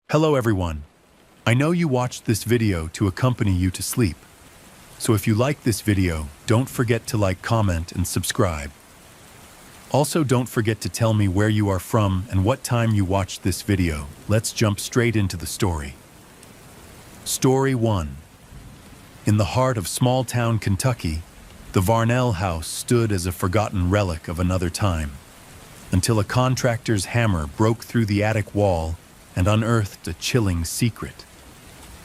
Hello everyone. I know you watched this video to accompany you to sleep. So if you like this video, don't forget to like, comment, and subscribe. Also, don't forget to tell me where you are from and what time you watched this video. Let's jump straight into the story. Story 1. In the heart of small-town Kentucky, the Varnell house stood as a forgotten relic of another time, until a contractor's hammer broke through the attic wall and unearthed a chilling secret.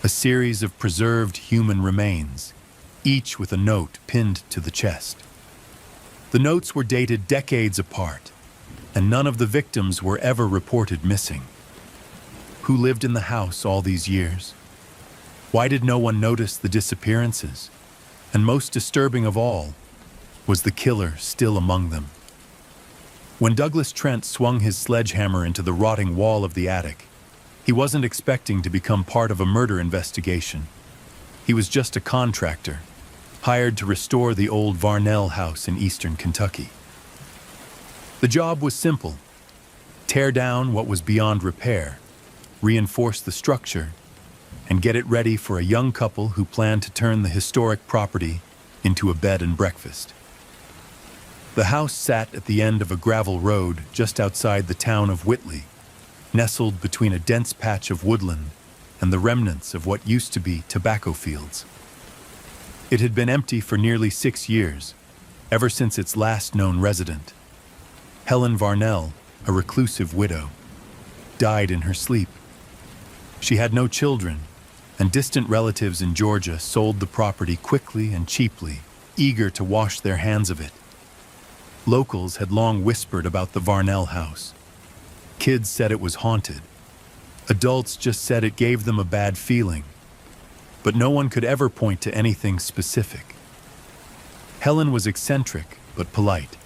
A series of preserved human remains, each with a note pinned to the chest. The notes were dated decades apart, and none of the victims were ever reported missing. Who lived in the house all these years? Why did no one notice the disappearances? And most disturbing of all, was the killer still among them? When Douglas Trent swung his sledgehammer into the rotting wall of the attic, he wasn't expecting to become part of a murder investigation. He was just a contractor, hired to restore the old Varnell house in eastern Kentucky. The job was simple: tear down what was beyond repair, reinforce the structure, and get it ready for a young couple who planned to turn the historic property into a bed and breakfast. The house sat at the end of a gravel road just outside the town of Whitley, nestled between a dense patch of woodland and the remnants of what used to be tobacco fields. It had been empty for nearly 6 years, ever since its last known resident, Helen Varnell, a reclusive widow, died in her sleep. She had no children, and distant relatives in Georgia sold the property quickly and cheaply, eager to wash their hands of it. Locals had long whispered about the Varnell house. Kids said it was haunted. Adults just said it gave them a bad feeling. But no one could ever point to anything specific. Helen was eccentric but polite.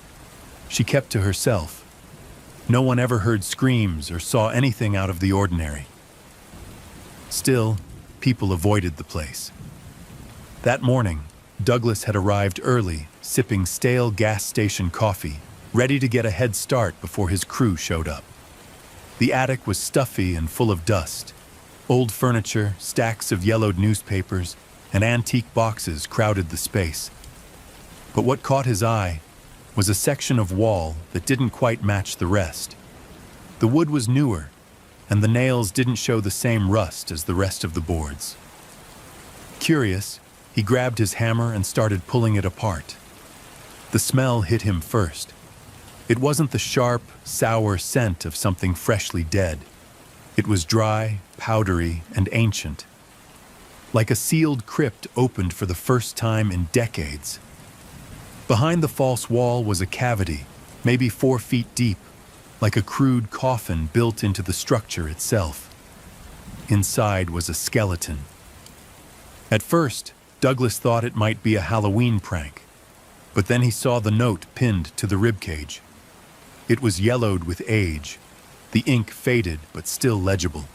She kept to herself. No one ever heard screams or saw anything out of the ordinary. Still, people avoided the place. That morning, Douglas had arrived early, sipping stale gas station coffee, ready to get a head start before his crew showed up. The attic was stuffy and full of dust. Old furniture, stacks of yellowed newspapers, and antique boxes crowded the space. But what caught his eye was a section of wall that didn't quite match the rest. The wood was newer, and the nails didn't show the same rust as the rest of the boards. Curious, he grabbed his hammer and started pulling it apart. The smell hit him first. It wasn't the sharp, sour scent of something freshly dead. It was dry, powdery, and ancient. Like a sealed crypt opened for the first time in decades. Behind the false wall was a cavity, maybe 4 feet deep, like a crude coffin built into the structure itself. Inside was a skeleton. At first, Douglas thought it might be a Halloween prank, but then he saw the note pinned to the ribcage. It was yellowed with age, the ink faded but still legible.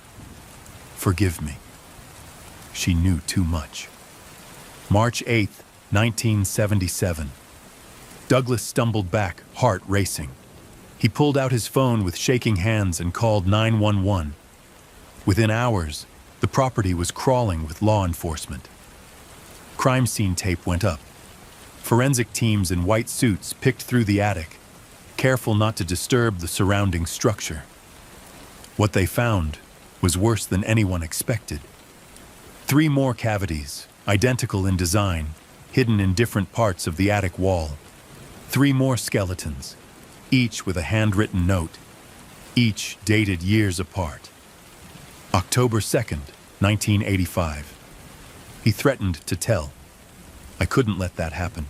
Forgive me. She knew too much. March 8, 1977. Douglas stumbled back, heart racing. He pulled out his phone with shaking hands and called 911. Within hours, the property was crawling with law enforcement. Crime scene tape went up. Forensic teams in white suits picked through the attic, careful not to disturb the surrounding structure. What they found was worse than anyone expected. 3 more cavities, identical in design, hidden in different parts of the attic wall. 3 more skeletons, each with a handwritten note, each dated years apart. October 2nd, 1985. He threatened to tell. I couldn't let that happen.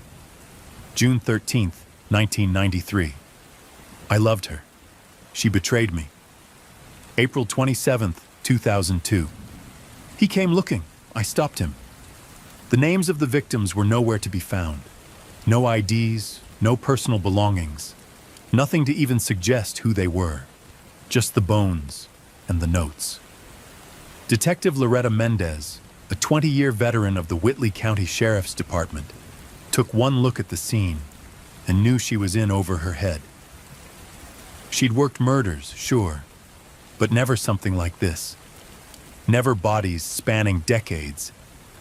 June 13th, 1993. I loved her. She betrayed me. April 27th, 2002. He came looking. I stopped him. The names of the victims were nowhere to be found. No IDs, no personal belongings. Nothing to even suggest who they were. Just the bones and the notes. Detective Loretta Mendez, a 20-year veteran of the Whitley County Sheriff's Department, took one look at the scene and knew she was in over her head. She'd worked murders, sure, but never something like this. Never bodies spanning decades,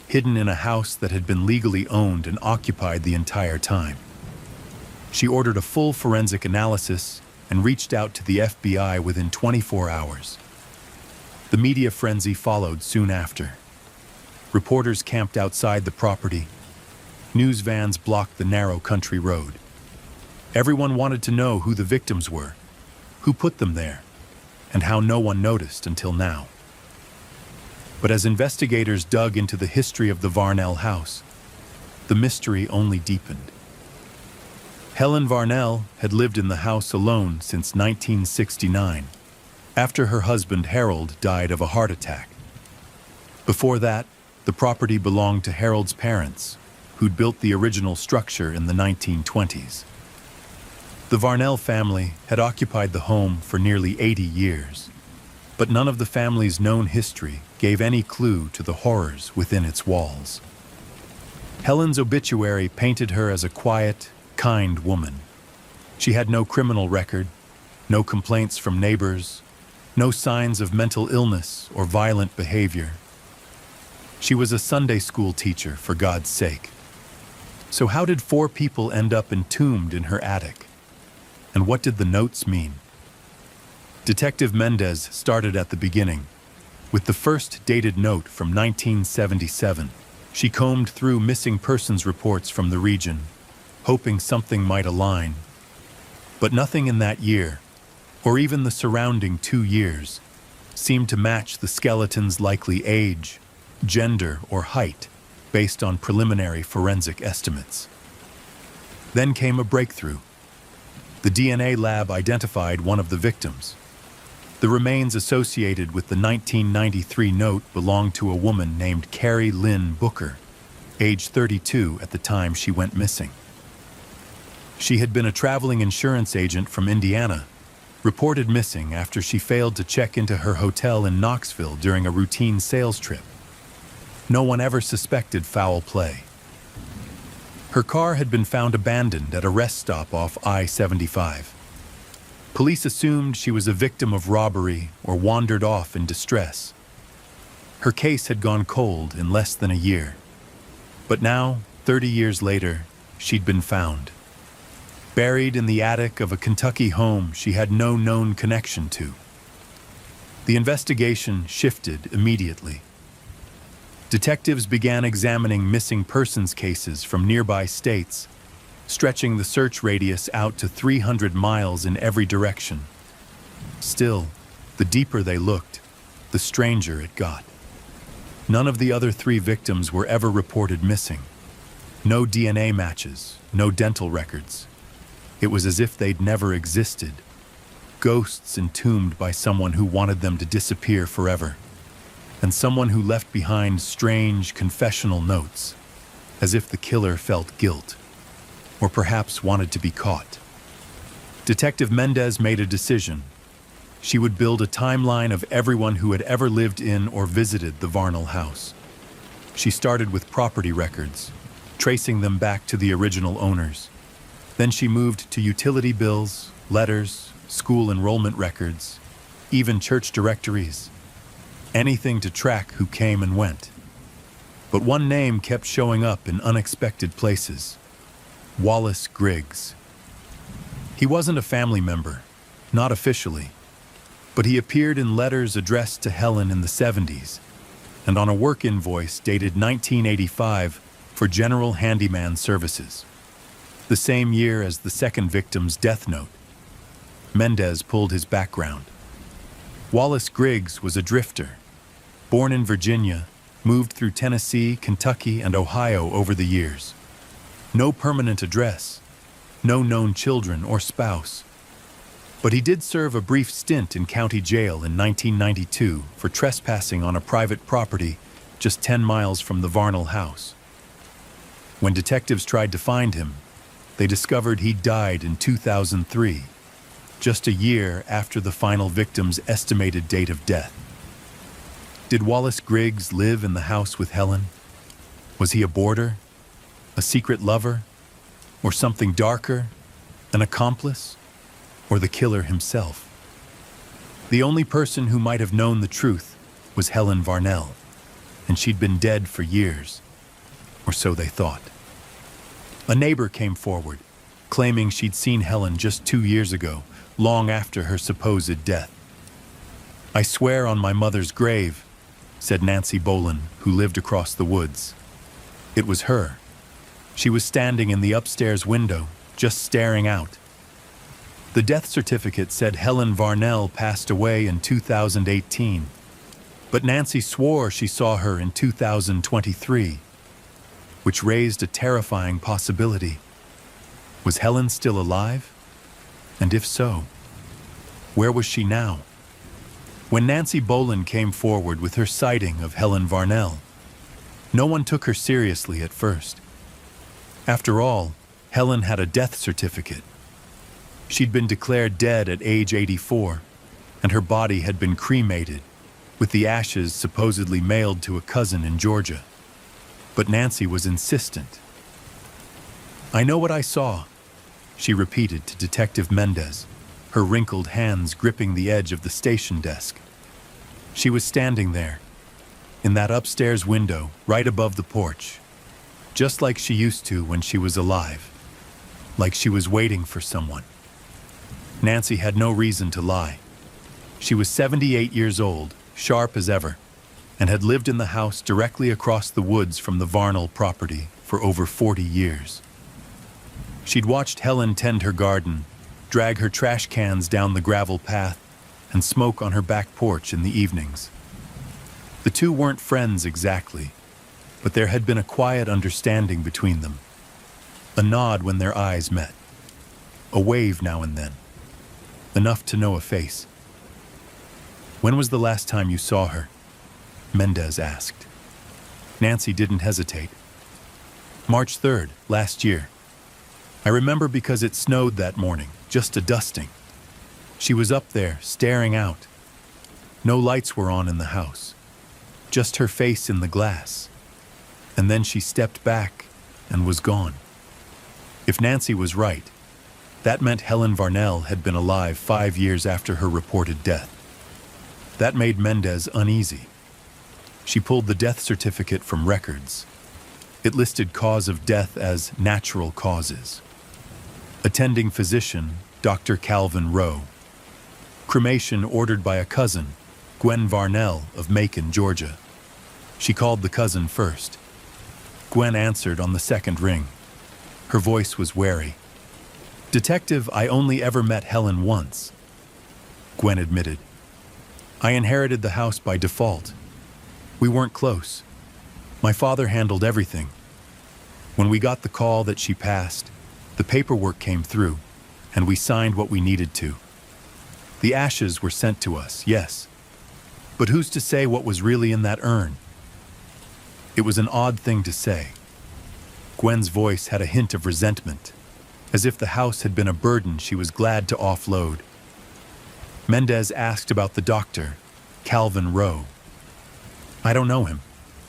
hidden in a house that had been legally owned and occupied the entire time. She ordered a full forensic analysis and reached out to the FBI within 24 hours. The media frenzy followed soon after. Reporters camped outside the property. News vans blocked the narrow country road. Everyone wanted to know who the victims were, who put them there, and how no one noticed until now. But as investigators dug into the history of the Varnell house, the mystery only deepened. Helen Varnell had lived in the house alone since 1969, after her husband Harold died of a heart attack. Before that, the property belonged to Harold's parents, who'd built the original structure in the 1920s. The Varnell family had occupied the home for nearly 80 years, but none of the family's known history gave any clue to the horrors within its walls. Helen's obituary painted her as a quiet, kind woman. She had no criminal record, no complaints from neighbors, no signs of mental illness or violent behavior. She was a Sunday school teacher, for God's sake. So how did 4 people end up entombed in her attic? And what did the notes mean? Detective Mendez started at the beginning. With the first dated note from 1977, she combed through missing persons reports from the region, hoping something might align. But nothing in that year, or even the surrounding 2 years, seemed to match the skeleton's likely age, gender, or height, based on preliminary forensic estimates. Then came a breakthrough. The DNA lab identified one of the victims. The remains associated with the 1993 note belonged to a woman named Carrie Lynn Booker, age 32 at the time she went missing. She had been a traveling insurance agent from Indiana, reported missing after she failed to check into her hotel in Knoxville during a routine sales trip. No one ever suspected foul play. Her car had been found abandoned at a rest stop off I-75. Police assumed she was a victim of robbery or wandered off in distress. Her case had gone cold in less than a year. But now, 30 years later, she'd been found. Buried in the attic of a Kentucky home she had no known connection to. The investigation shifted immediately. Detectives began examining missing persons cases from nearby states, stretching the search radius out to 300 miles in every direction. Still, the deeper they looked, the stranger it got. None of the other 3 victims were ever reported missing. No DNA matches, no dental records. It was as if they'd never existed. Ghosts entombed by someone who wanted them to disappear forever. And someone who left behind strange confessional notes, as if the killer felt guilt, or perhaps wanted to be caught. Detective Mendez made a decision. She would build a timeline of everyone who had ever lived in or visited the Varnell house. She started with property records, tracing them back to the original owners. Then she moved to utility bills, letters, school enrollment records, even church directories. Anything to track who came and went. But one name kept showing up in unexpected places. Wallace Griggs. He wasn't a family member, not officially, but he appeared in letters addressed to Helen in the 70s, and on a work invoice dated 1985 for general handyman services, the same year as the second victim's death note. Mendez pulled his background. Wallace Griggs was a drifter. Born in Virginia, moved through Tennessee, Kentucky, and Ohio over the years. No permanent address, no known children or spouse. But he did serve a brief stint in county jail in 1992 for trespassing on a private property just 10 miles from the Varnell house. When detectives tried to find him, they discovered he died in 2003, just a year after the final victim's estimated date of death. Did Wallace Griggs live in the house with Helen? Was he a boarder, a secret lover, or something darker, an accomplice, or the killer himself? The only person who might have known the truth was Helen Varnell, and she'd been dead for years, or so they thought. A neighbor came forward, claiming she'd seen Helen just 2 years ago, long after her supposed death. "I swear on my mother's grave," said Nancy Boland, who lived across the woods. "It was her. She was standing in the upstairs window, just staring out." The death certificate said Helen Varnell passed away in 2018, but Nancy swore she saw her in 2023, which raised a terrifying possibility. Was Helen still alive? And if so, where was she now? When Nancy Boland came forward with her sighting of Helen Varnell, no one took her seriously at first. After all, Helen had a death certificate. She'd been declared dead at age 84, and her body had been cremated, with the ashes supposedly mailed to a cousin in Georgia. But Nancy was insistent. "I know what I saw," she repeated to Detective Mendez, her wrinkled hands gripping the edge of the station desk. She was standing there, in that upstairs window, right above the porch, just like she used to when she was alive, like she was waiting for someone. Nancy had no reason to lie. She was 78 years old, sharp as ever, and had lived in the house directly across the woods from the Varnell property for over 40 years. She'd watched Helen tend her garden, drag her trash cans down the gravel path, and smoke on her back porch in the evenings. The two weren't friends exactly, but there had been a quiet understanding between them. A nod when their eyes met. A wave now and then. Enough to know a face. "When was the last time you saw her?" Mendez asked. Nancy didn't hesitate. "March 3rd, last year. I remember because it snowed that morning, just a dusting. She was up there, staring out. No lights were on in the house, just her face in the glass. And then she stepped back and was gone." If Nancy was right, that meant Helen Varnell had been alive 5 years after her reported death. That made Mendez uneasy. She pulled the death certificate from records. It listed cause of death as natural causes. Attending physician, Dr. Calvin Rowe. Cremation ordered by a cousin, Gwen Varnell of Macon, Georgia. She called the cousin first. Gwen answered on the second ring. Her voice was wary. "Detective, I only ever met Helen once," Gwen admitted. "I inherited the house by default. We weren't close. My father handled everything. When we got the call that she passed, the paperwork came through, and we signed what we needed to. The ashes were sent to us, yes. But who's to say what was really in that urn?" It was an odd thing to say. Gwen's voice had a hint of resentment, as if the house had been a burden she was glad to offload. Mendez asked about the doctor, Calvin Rowe. "I don't know him,"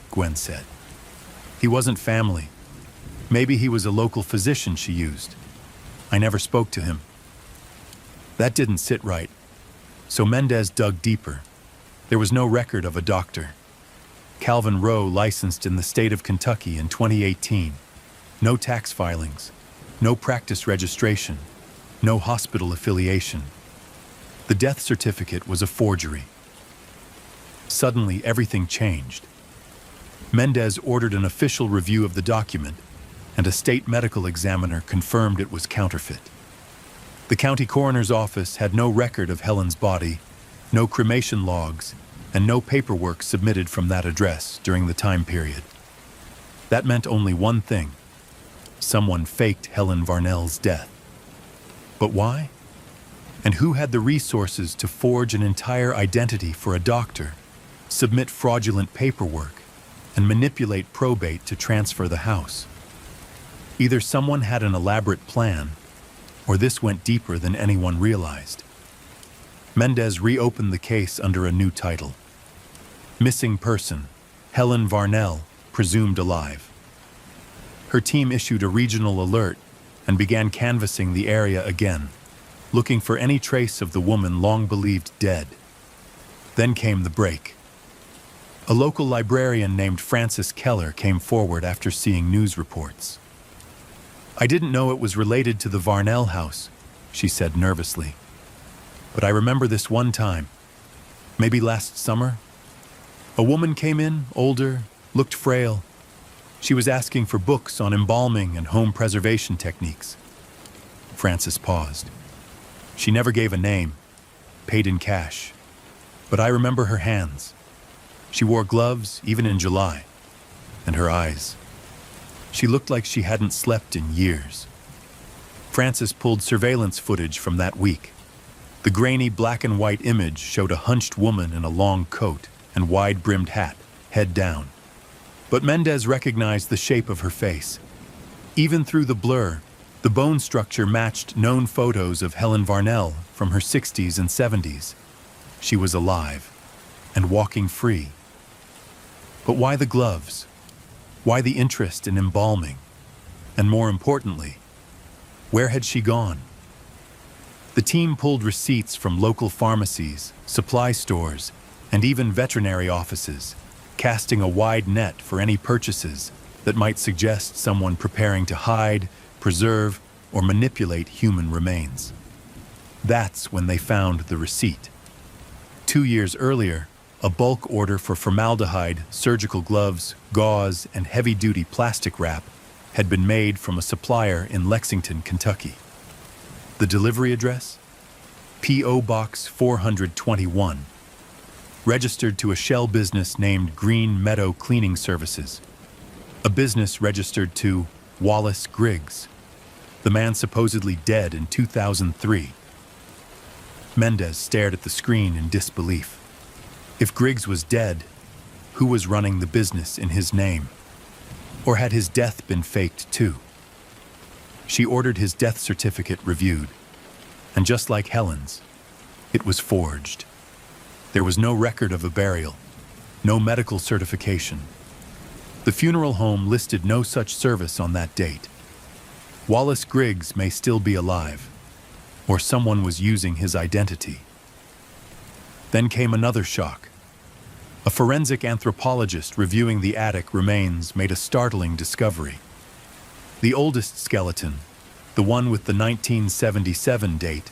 Gwen said. "He wasn't family. Maybe he was a local physician she used. I never spoke to him." That didn't sit right, so Mendez dug deeper. There was no record of a doctor. Calvin Rowe licensed in the state of Kentucky in 2018. No tax filings, no practice registration, no hospital affiliation. The death certificate was a forgery. Suddenly, everything changed. Mendez ordered an official review of the document, and a state medical examiner confirmed it was counterfeit. The county coroner's office had no record of Helen's body, no cremation logs, and no paperwork submitted from that address during the time period. That meant only one thing: someone faked Helen Varnell's death. But why? And who had the resources to forge an entire identity for a doctor, submit fraudulent paperwork, and manipulate probate to transfer the house? Either someone had an elaborate plan, or this went deeper than anyone realized. Mendez reopened the case under a new title. Missing person, Helen Varnell, presumed alive. Her team issued a regional alert and began canvassing the area again, looking for any trace of the woman long believed dead. Then came the break. A local librarian named Frances Keller came forward after seeing news reports. "I didn't know it was related to the Varnell house," she said nervously. "But I remember this one time, maybe last summer. A woman came in, older, looked frail. She was asking for books on embalming and home preservation techniques." Frances paused. She never gave a name, paid in cash. But I remember her hands. She wore gloves, even in July. And her eyes. She looked like she hadn't slept in years. Frances pulled surveillance footage from that week. The grainy black and white image showed a hunched woman in a long coat and wide-brimmed hat, head down. But Mendez recognized the shape of her face. Even through the blur, the bone structure matched known photos of Helen Varnell from her 60s and 70s. She was alive and walking free. But why the gloves? Why the interest in embalming? And more importantly, where had she gone? The team pulled receipts from local pharmacies, supply stores, and even veterinary offices, casting a wide net for any purchases that might suggest someone preparing to hide, preserve, or manipulate human remains. That's when they found the receipt. 2 years earlier, a bulk order for formaldehyde, surgical gloves, gauze, and heavy-duty plastic wrap had been made from a supplier in Lexington, Kentucky. The delivery address? P.O. Box 421, registered to a shell business named Green Meadow Cleaning Services, a business registered to Wallace Griggs, the man supposedly dead in 2003. Mendez stared at the screen in disbelief. If Griggs was dead, who was running the business in his name? Or had his death been faked too? She ordered his death certificate reviewed, and just like Helen's, it was forged. There was no record of a burial, no medical certification. The funeral home listed no such service on that date. Wallace Griggs may still be alive, or someone was using his identity. Then came another shock. A forensic anthropologist reviewing the attic remains made a startling discovery. The oldest skeleton, the one with the 1977 date,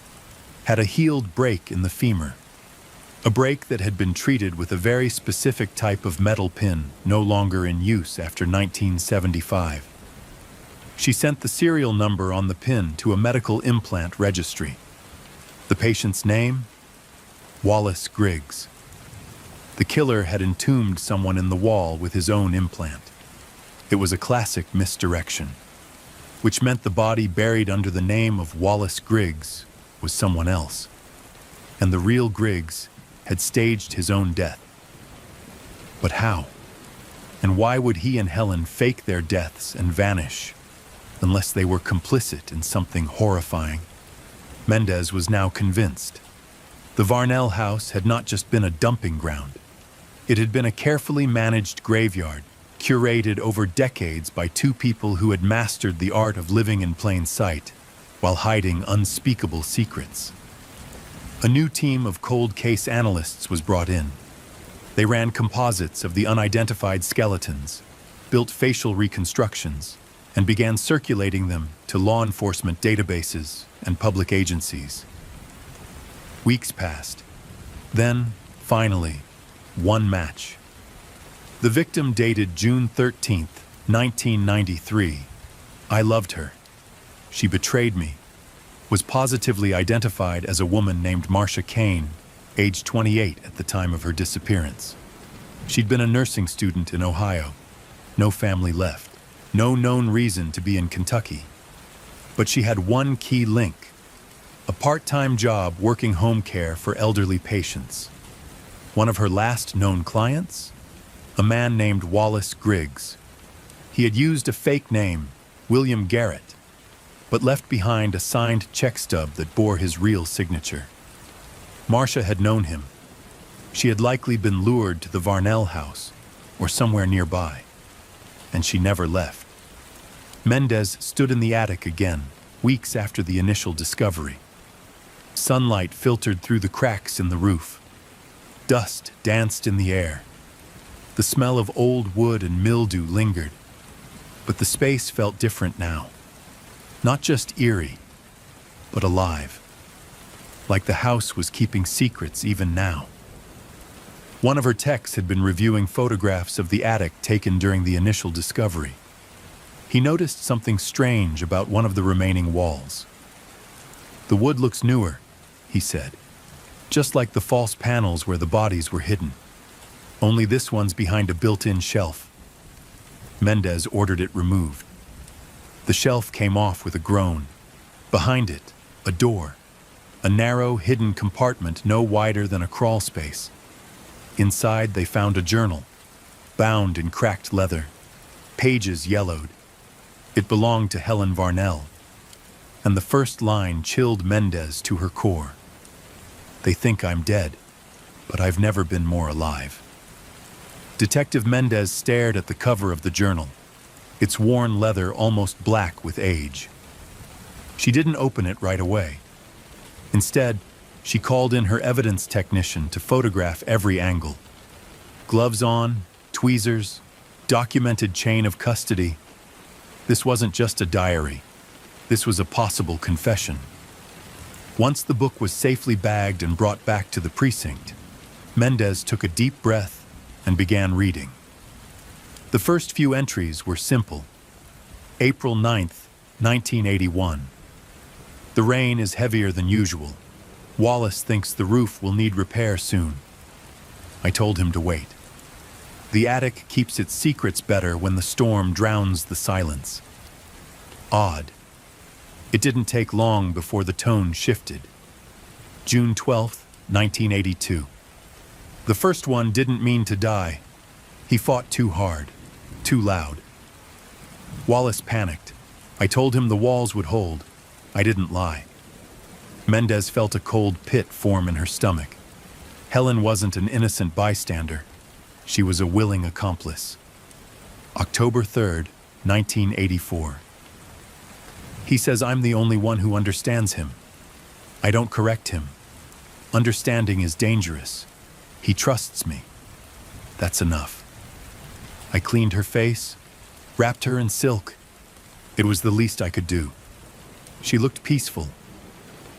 had a healed break in the femur. A break that had been treated with a very specific type of metal pin no longer in use after 1975. She sent the serial number on the pin to a medical implant registry. The patient's name? Wallace Griggs. The killer had entombed someone in the wall with his own implant. It was a classic misdirection, which meant the body buried under the name of Wallace Griggs was someone else, and the real Griggs had staged his own death. But how? And why would he and Helen fake their deaths and vanish, unless they were complicit in something horrifying? Mendez was now convinced. The Varnell house had not just been a dumping ground. It had been a carefully managed graveyard, curated over decades by two people who had mastered the art of living in plain sight, while hiding unspeakable secrets. A new team of cold case analysts was brought in. They ran composites of the unidentified skeletons, built facial reconstructions, and began circulating them to law enforcement databases and public agencies. Weeks passed. Then, finally, one match. The victim dated June 13th, 1993. I loved her. She betrayed me. Was positively identified as a woman named Marcia Kane, age 28 at the time of her disappearance. She'd been a nursing student in Ohio. No family left. No known reason to be in Kentucky. But she had one key link: a part-time job working home care for elderly patients. One of her last known clients? A man named Wallace Griggs. He had used a fake name, William Garrett, but left behind a signed check stub that bore his real signature. Marcia had known him. She had likely been lured to the Varnell house, or somewhere nearby, and she never left. Mendez stood in the attic again, weeks after the initial discovery. Sunlight filtered through the cracks in the roof. Dust danced in the air. The smell of old wood and mildew lingered, but the space felt different now. Not just eerie, but alive. Like the house was keeping secrets even now. One of her techs had been reviewing photographs of the attic taken during the initial discovery. He noticed something strange about one of the remaining walls. "The wood looks newer," he said, "just like the false panels where the bodies were hidden. Only this one's behind a built-in shelf." Mendez ordered it removed. The shelf came off with a groan. Behind it, a door, a narrow, hidden compartment no wider than a crawl space. Inside, they found a journal, bound in cracked leather, pages yellowed. It belonged to Helen Varnell, and the first line chilled Mendez to her core. "They think I'm dead, but I've never been more alive." Detective Mendez stared at the cover of the journal, its worn leather almost black with age. She didn't open it right away. Instead, she called in her evidence technician to photograph every angle. Gloves on, tweezers, documented chain of custody. This wasn't just a diary. This was a possible confession. Once the book was safely bagged and brought back to the precinct, Mendez took a deep breath and began reading. The first few entries were simple. April 9th, 1981. The rain is heavier than usual. Wallace thinks the roof will need repair soon. I told him to wait. The attic keeps its secrets better when the storm drowns the silence. Odd. It didn't take long before the tone shifted. June 12th, 1982. The first one didn't mean to die. He fought too hard, too loud. Wallace panicked. I told him the walls would hold. I didn't lie. Mendez felt a cold pit form in her stomach. Helen wasn't an innocent bystander. She was a willing accomplice. October 3rd, 1984. He says I'm the only one who understands him. I don't correct him. Understanding is dangerous. He trusts me. That's enough. I cleaned her face, wrapped her in silk. It was the least I could do. She looked peaceful.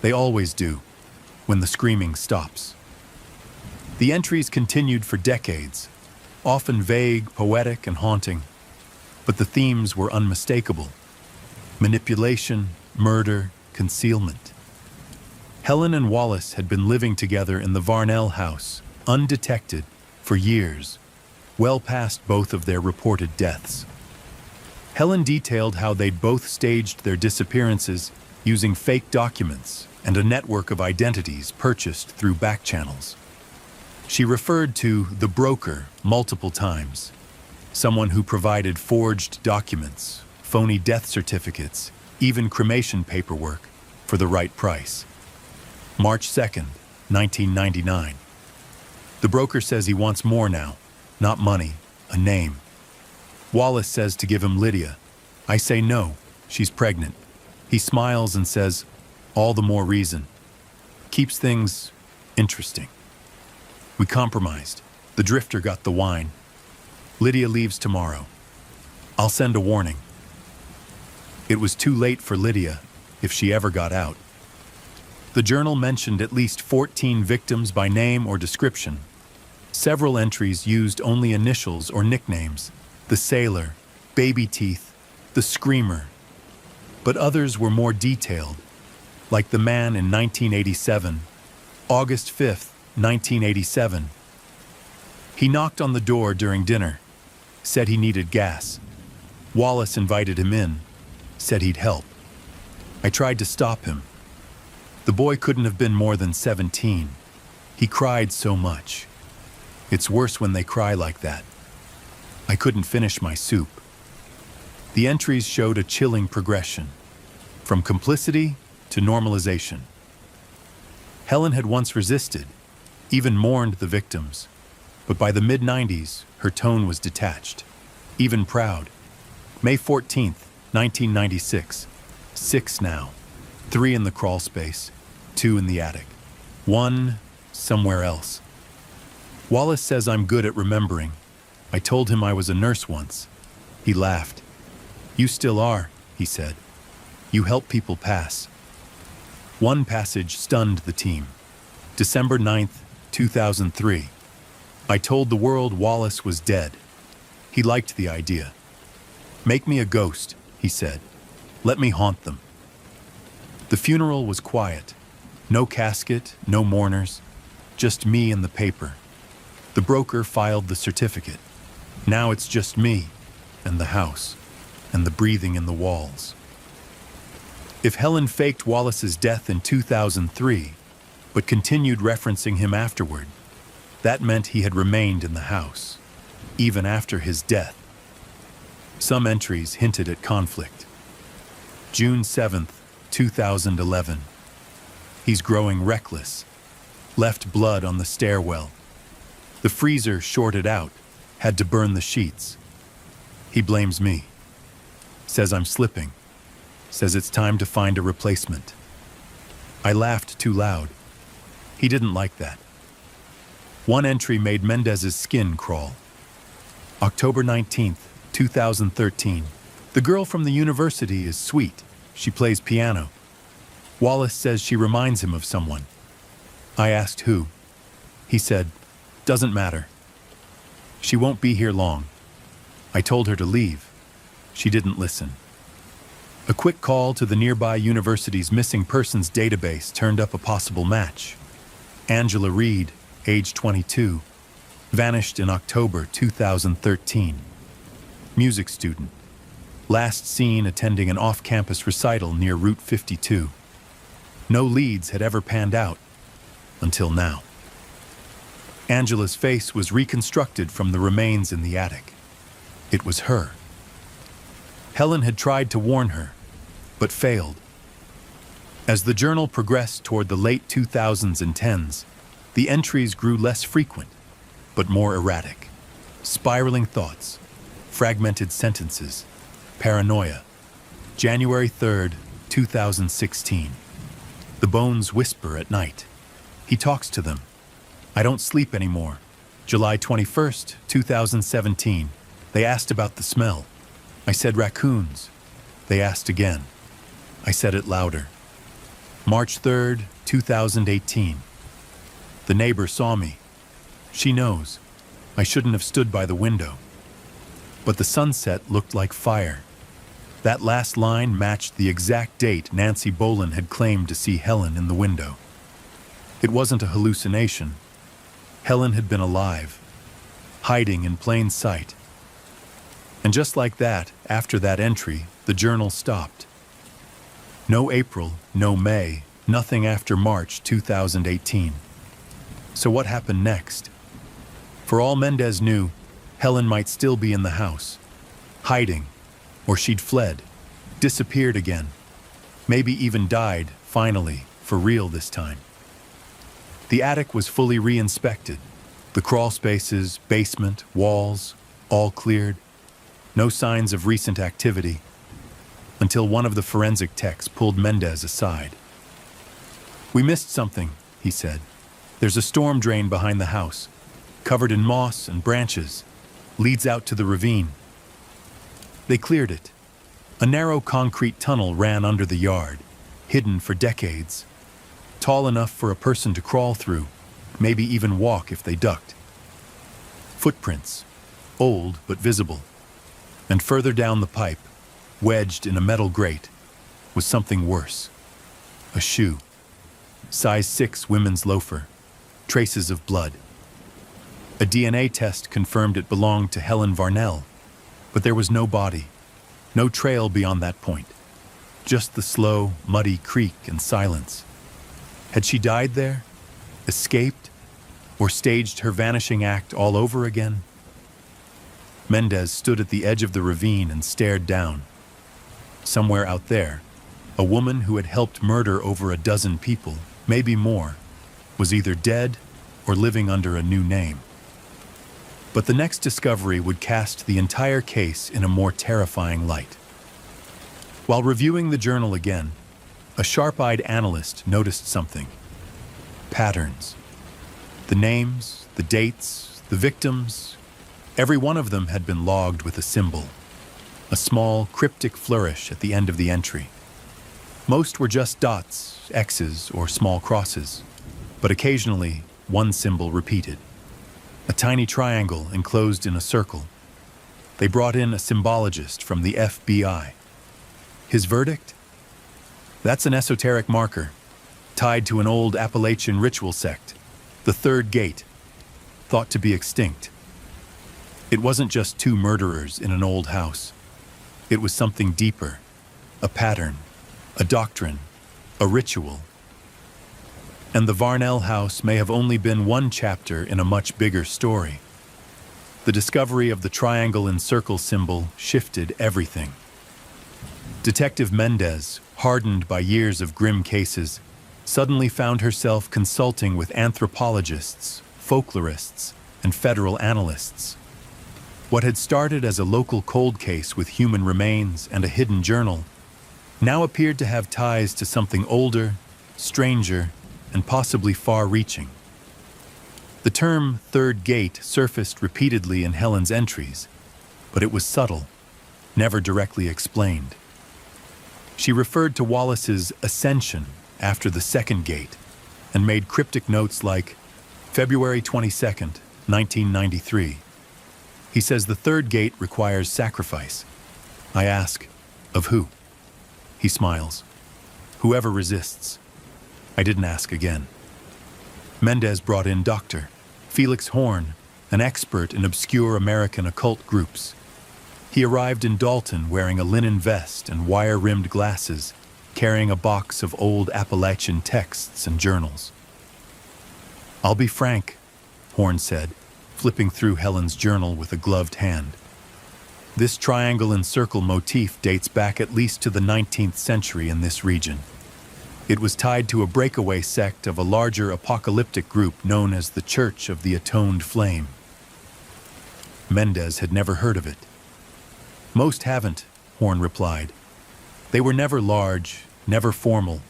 They always do, when the screaming stops. The entries continued for decades, often vague, poetic, and haunting. But the themes were unmistakable. Manipulation, murder, concealment. Helen and Wallace had been living together in the Varnell house, undetected, for years, well past both of their reported deaths. Helen detailed how they'd both staged their disappearances using fake documents and a network of identities purchased through back channels. She referred to the broker multiple times, someone who provided forged documents, phony death certificates, even cremation paperwork for the right price. March 2nd, 1999. The broker says he wants more now, not money, a name. Wallace says to give him Lydia. I say no, she's pregnant. He smiles and says, all the more reason. Keeps things interesting. We compromised. The drifter got the wine. Lydia leaves tomorrow. I'll send a warning. It was too late for Lydia, if she ever got out. The journal mentioned at least 14 victims by name or description. Several entries used only initials or nicknames. The sailor, baby teeth, the screamer. But others were more detailed, like the man in 1987, August 5th, 1987. He knocked on the door during dinner, said he needed gas. Wallace invited him in, said he'd help. I tried to stop him. The boy couldn't have been more than 17. He cried so much. It's worse when they cry like that. I couldn't finish my soup. The entries showed a chilling progression, from complicity to normalization. Helen had once resisted, even mourned the victims, but by the mid-90s, her tone was detached, even proud. May 14th, 1996. 6 now. 3 in the crawl space, 2 in the attic. 1 somewhere else. Wallace says I'm good at remembering. I told him I was a nurse once. He laughed. You still are, he said. You help people pass. One passage stunned the team. December 9th, 2003. I told the world Wallace was dead. He liked the idea. Make me a ghost, he said. Let me haunt them. The funeral was quiet. No casket, no mourners, just me and the paper. The broker filed the certificate. Now it's just me and the house and the breathing in the walls. If Helen faked Wallace's death in 2003, but continued referencing him afterward, that meant he had remained in the house, even after his death. Some entries hinted at conflict. June 7th, 2011. He's growing reckless. Left blood on the stairwell. The freezer shorted out, had to burn the sheets. He blames me. Says I'm slipping. Says it's time to find a replacement. I laughed too loud. He didn't like that. One entry made Mendez's skin crawl. October 19th, 2013. The girl from the university is sweet. She plays piano. Wallace says she reminds him of someone. I asked who. He said, doesn't matter. She won't be here long. I told her to leave. She didn't listen. A quick call to the nearby university's missing persons database turned up a possible match. Angela Reed, age 22, vanished in October 2013. Music student. Last seen attending an off-campus recital near Route 52. No leads had ever panned out, until now. Angela's face was reconstructed from the remains in the attic. It was her. Helen had tried to warn her, but failed. As the journal progressed toward the late 2000s and 10s, the entries grew less frequent, but more erratic. Spiraling thoughts, fragmented sentences, paranoia. January 3rd, 2016. The bones whisper at night. He talks to them. I don't sleep anymore. July 21st, 2017. They asked about the smell. I said raccoons. They asked again. I said it louder. March 3rd, 2018. The neighbor saw me. She knows. I shouldn't have stood by the window. But the sunset looked like fire. That last line matched the exact date Nancy Boland had claimed to see Helen in the window. It wasn't a hallucination. Helen had been alive, hiding in plain sight. And just like that, after that entry, the journal stopped. No April, no May, nothing after March 2018. So what happened next? For all Mendez knew, Helen might still be in the house, hiding, or she'd fled, disappeared again, maybe even died, finally, for real this time. The attic was fully re-inspected. The crawl spaces, basement, walls, all cleared. No signs of recent activity, until one of the forensic techs pulled Mendez aside. We missed something, he said. There's a storm drain behind the house, covered in moss and branches, leads out to the ravine. They cleared it. A narrow concrete tunnel ran under the yard, hidden for decades. Tall enough for a person to crawl through, maybe even walk if they ducked. Footprints, old but visible. And further down the pipe, wedged in a metal grate, was something worse. A shoe. Size 6 women's loafer. Traces of blood. A DNA test confirmed it belonged to Helen Varnell, but there was no body, no trail beyond that point. Just the slow, muddy creak and silence. Had she died there? Escaped? Or staged her vanishing act all over again? Mendez stood at the edge of the ravine and stared down. Somewhere out there, a woman who had helped murder over a dozen people, maybe more, was either dead or living under a new name. But the next discovery would cast the entire case in a more terrifying light. While reviewing the journal again, a sharp-eyed analyst noticed something. Patterns. The names, the dates, the victims, Every one of them had been logged with a symbol, a small, cryptic flourish at the end of the entry. Most were just dots, X's, or small crosses, but occasionally one symbol repeated. A tiny triangle enclosed in a circle. They brought in a symbologist from the FBI. His verdict? That's an esoteric marker, tied to an old Appalachian ritual sect, the Third Gate, thought to be extinct. It wasn't just two murderers in an old house. It was something deeper, a pattern, a doctrine, a ritual. And the Varnell house may have only been one chapter in a much bigger story. The discovery of the triangle and circle symbol shifted everything. Detective Mendez, hardened by years of grim cases, suddenly found herself consulting with anthropologists, folklorists, and federal analysts. What had started as a local cold case with human remains and a hidden journal now appeared to have ties to something older, stranger, and possibly far-reaching. The term Third Gate surfaced repeatedly in Helen's entries, but it was subtle, never directly explained. She referred to Wallace's ascension after the second gate and made cryptic notes like February 22nd, 1993. He says the third gate requires sacrifice. I ask, of who? He smiles. Whoever resists. I didn't ask again. Mendez brought in Dr. Felix Horn, an expert in obscure American occult groups. He arrived in Dalton wearing a linen vest and wire-rimmed glasses, carrying a box of old Appalachian texts and journals. I'll be frank, Horn said, flipping through Helen's journal with a gloved hand. This triangle and circle motif dates back at least to the 19th century in this region. It was tied to a breakaway sect of a larger apocalyptic group known as the Church of the Atoned Flame. Mendez had never heard of it. Most haven't, Horn replied. They were never large, never formal.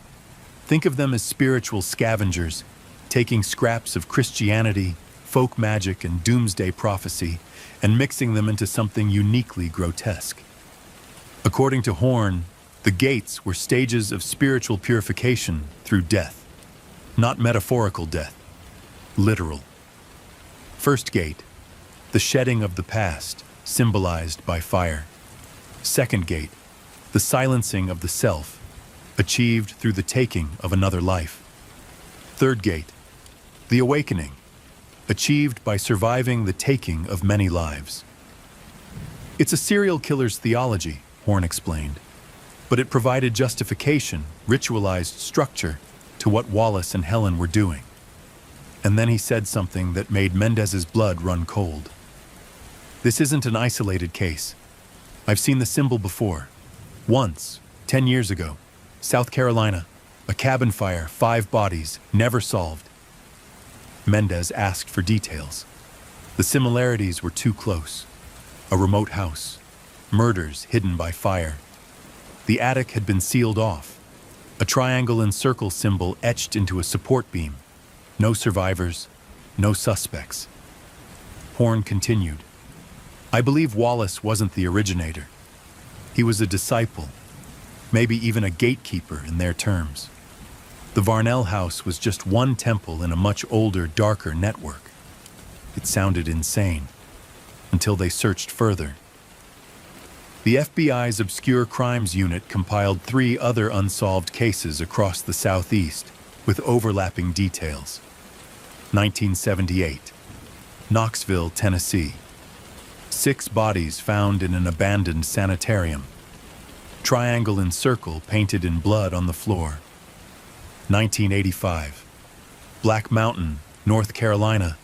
Think of them as spiritual scavengers, taking scraps of Christianity, folk magic, and doomsday prophecy, and mixing them into something uniquely grotesque. According to Horn, the gates were stages of spiritual purification through death. Not metaphorical death, literal. First gate, the shedding of the past, symbolized by fire. Second gate, the silencing of the self, achieved through the taking of another life. Third gate, the awakening, achieved by surviving the taking of many lives. It's a serial killer's theology, Horn explained, but it provided justification, ritualized structure to what Wallace and Helen were doing. And then he said something that made Mendez's blood run cold. This isn't an isolated case. I've seen the symbol before. Once, 10 years ago, South Carolina, a cabin fire, 5 bodies, never solved. Mendez asked for details. The similarities were too close. A remote house, murders hidden by fire. The attic had been sealed off, a triangle and circle symbol etched into a support beam. No survivors, no suspects. Horn continued. I believe Wallace wasn't the originator. He was a disciple, maybe even a gatekeeper in their terms. The Varnell house was just one temple in a much older, darker network. It sounded insane, until they searched further. The FBI's Obscure Crimes Unit compiled 3 other unsolved cases across the Southeast, with overlapping details. 1978, Knoxville, Tennessee. 6 bodies found in an abandoned sanitarium. Triangle and circle painted in blood on the floor. 1985, Black Mountain, North Carolina,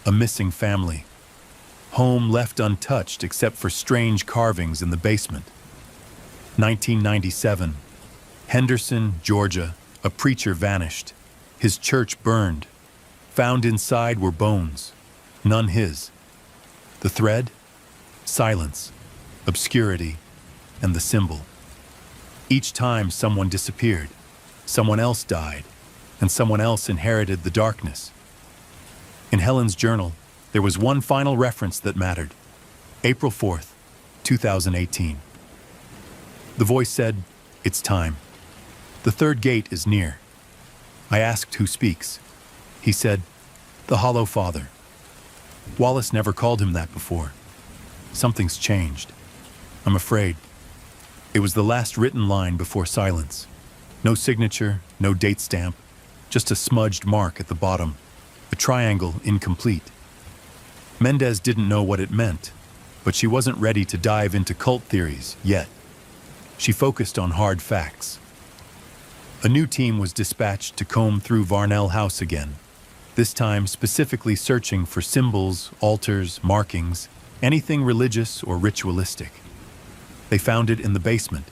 a missing family. Home left untouched except for strange carvings in the basement. 1997, Henderson, Georgia, a preacher vanished. His church burned. Found inside were bones, none his. The thread? Silence, obscurity, and the symbol. Each time someone disappeared, someone else died, and someone else inherited the darkness. In Helen's journal, there was one final reference that mattered, April 4th, 2018. The voice said, "It's time. The third gate is near." I asked who speaks. He said, "The Hollow Father." Wallace never called him that before. Something's changed. I'm afraid. It was the last written line before silence. No signature, no date stamp, just a smudged mark at the bottom, a triangle incomplete. Mendez didn't know what it meant, but she wasn't ready to dive into cult theories yet. She focused on hard facts. A new team was dispatched to comb through Varnell House again, this time specifically searching for symbols, altars, markings, anything religious or ritualistic. They found it in the basement.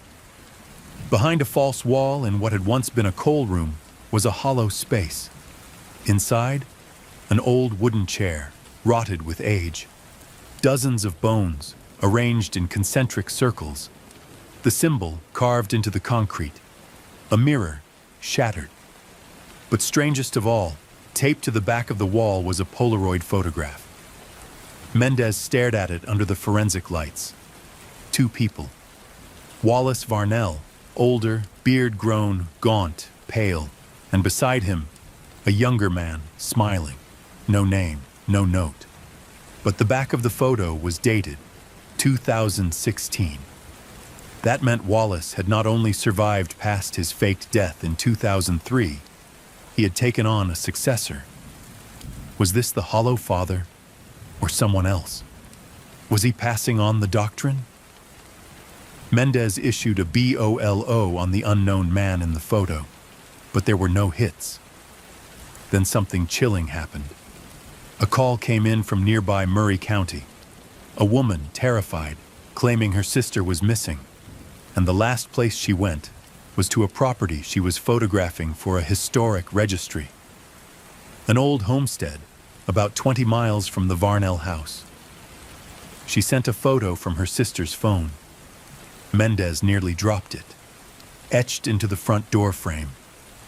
Behind a false wall in what had once been a coal room was a hollow space. Inside, an old wooden chair, rotted with age. Dozens of bones, arranged in concentric circles. The symbol carved into the concrete. A mirror, shattered. But strangest of all, taped to the back of the wall was a Polaroid photograph. Mendez stared at it under the forensic lights. Two people. Wallace Varnell, older, beard-grown, gaunt, pale, and beside him, a younger man, smiling. No name, no note. But the back of the photo was dated 2016. That meant Wallace had not only survived past his faked death in 2003, he had taken on a successor. Was this the Hollow Father, or someone else? Was he passing on the doctrine? Mendez issued a BOLO on the unknown man in the photo, but there were no hits. Then something chilling happened. A call came in from nearby Murray County. A woman, terrified, claiming her sister was missing, and the last place she went was to a property she was photographing for a historic registry. An old homestead, about 20 miles from the Varnell house. She sent a photo from her sister's phone. Mendez nearly dropped it. Etched into the front door frame,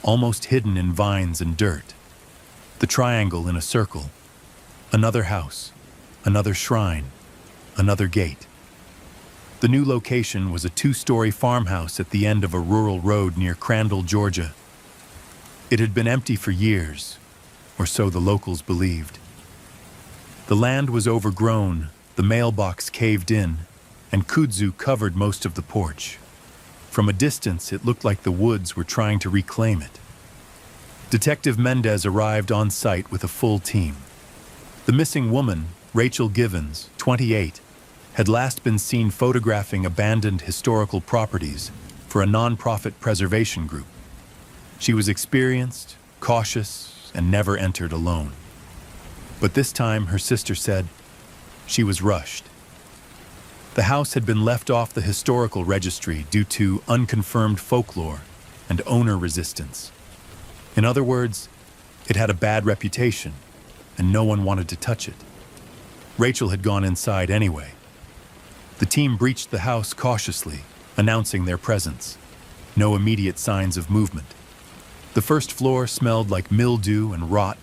almost hidden in vines and dirt. The triangle in a circle. Another house, another shrine, another gate. The new location was a 2-story farmhouse at the end of a rural road near Crandall, Georgia. It had been empty for years, or so the locals believed. The land was overgrown, the mailbox caved in, and kudzu covered most of the porch. From a distance, it looked like the woods were trying to reclaim it. Detective Mendez arrived on site with a full team. The missing woman, Rachel Givens, 28, had last been seen photographing abandoned historical properties for a nonprofit preservation group. She was experienced, cautious, and never entered alone. But this time, her sister said, she was rushed. The house had been left off the historical registry due to unconfirmed folklore and owner resistance. In other words, it had a bad reputation, and no one wanted to touch it. Rachel had gone inside anyway. The team breached the house cautiously, announcing their presence. No immediate signs of movement. The first floor smelled like mildew and rot,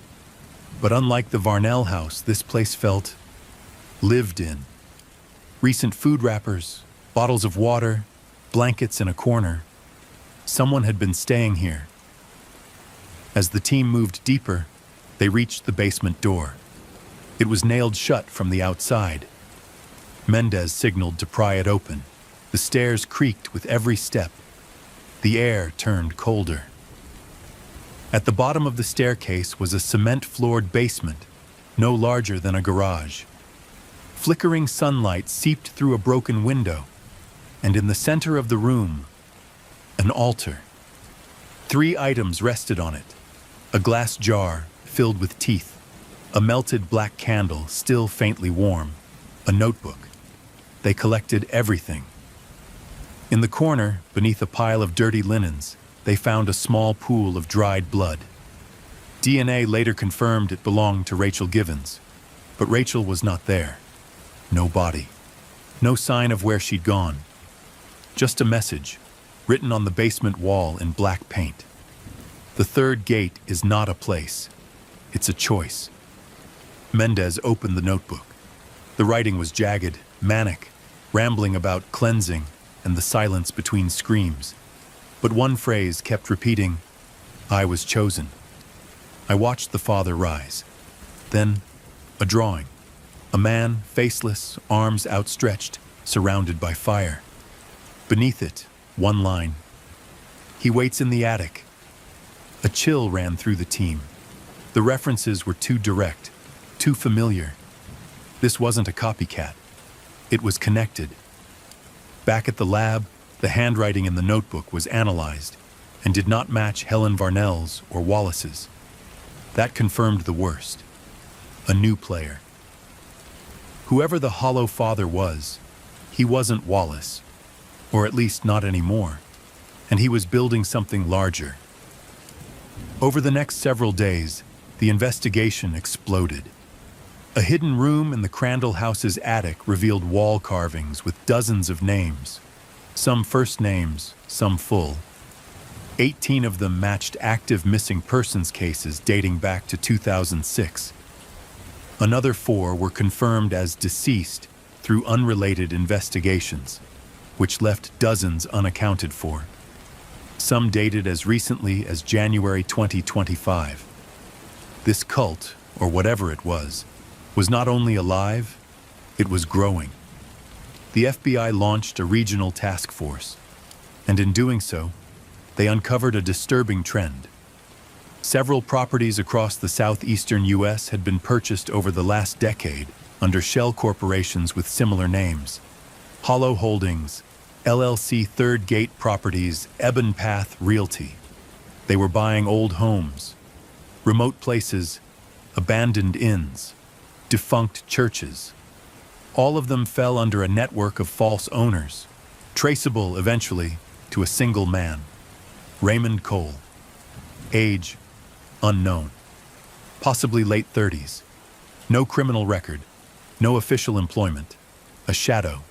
but unlike the Varnell house, this place felt lived in. Recent food wrappers, bottles of water, blankets in a corner. Someone had been staying here. As the team moved deeper, they reached the basement door. It was nailed shut from the outside. Mendez signaled to pry it open. The stairs creaked with every step. The air turned colder. At the bottom of the staircase was a cement-floored basement, no larger than a garage. Flickering sunlight seeped through a broken window, and in the center of the room, an altar. 3 items rested on it. A glass jar filled with teeth, a melted black candle still faintly warm, a notebook. They collected everything. In the corner, beneath a pile of dirty linens, they found a small pool of dried blood. DNA later confirmed it belonged to Rachel Givens, but Rachel was not there. No body. No sign of where she'd gone. Just a message, written on the basement wall in black paint. The third gate is not a place. It's a choice. Mendez opened the notebook. The writing was jagged, manic, rambling about cleansing and the silence between screams. But one phrase kept repeating, "I was chosen." I watched the father rise. Then, a drawing. A man, faceless, arms outstretched, surrounded by fire. Beneath it, one line. "He waits in the attic." A chill ran through the team. The references were too direct, too familiar. This wasn't a copycat. It was connected. Back at the lab, the handwriting in the notebook was analyzed and did not match Helen Varnell's or Wallace's. That confirmed the worst. A new player. Whoever the hollow father was, he wasn't Wallace, or at least not anymore, and he was building something larger. Over the next several days, the investigation exploded. A hidden room in the Crandall house's attic revealed wall carvings with dozens of names, some first names, some full. 18 of them matched active missing persons cases dating back to 2006. Another 4 were confirmed as deceased through unrelated investigations, which left dozens unaccounted for. Some dated as recently as January 2025. This cult, or whatever it was not only alive, it was growing. The FBI launched a regional task force, and in doing so, they uncovered a disturbing trend. Several properties across the southeastern U.S. had been purchased over the last decade under shell corporations with similar names. Hollow Holdings, LLC, Third Gate Properties, Ebon Path Realty. They were buying old homes, remote places, abandoned inns, defunct churches. All of them fell under a network of false owners, traceable eventually to a single man, Raymond Cole. Age, unknown. Possibly late 30s. No criminal record, no official employment, a shadow.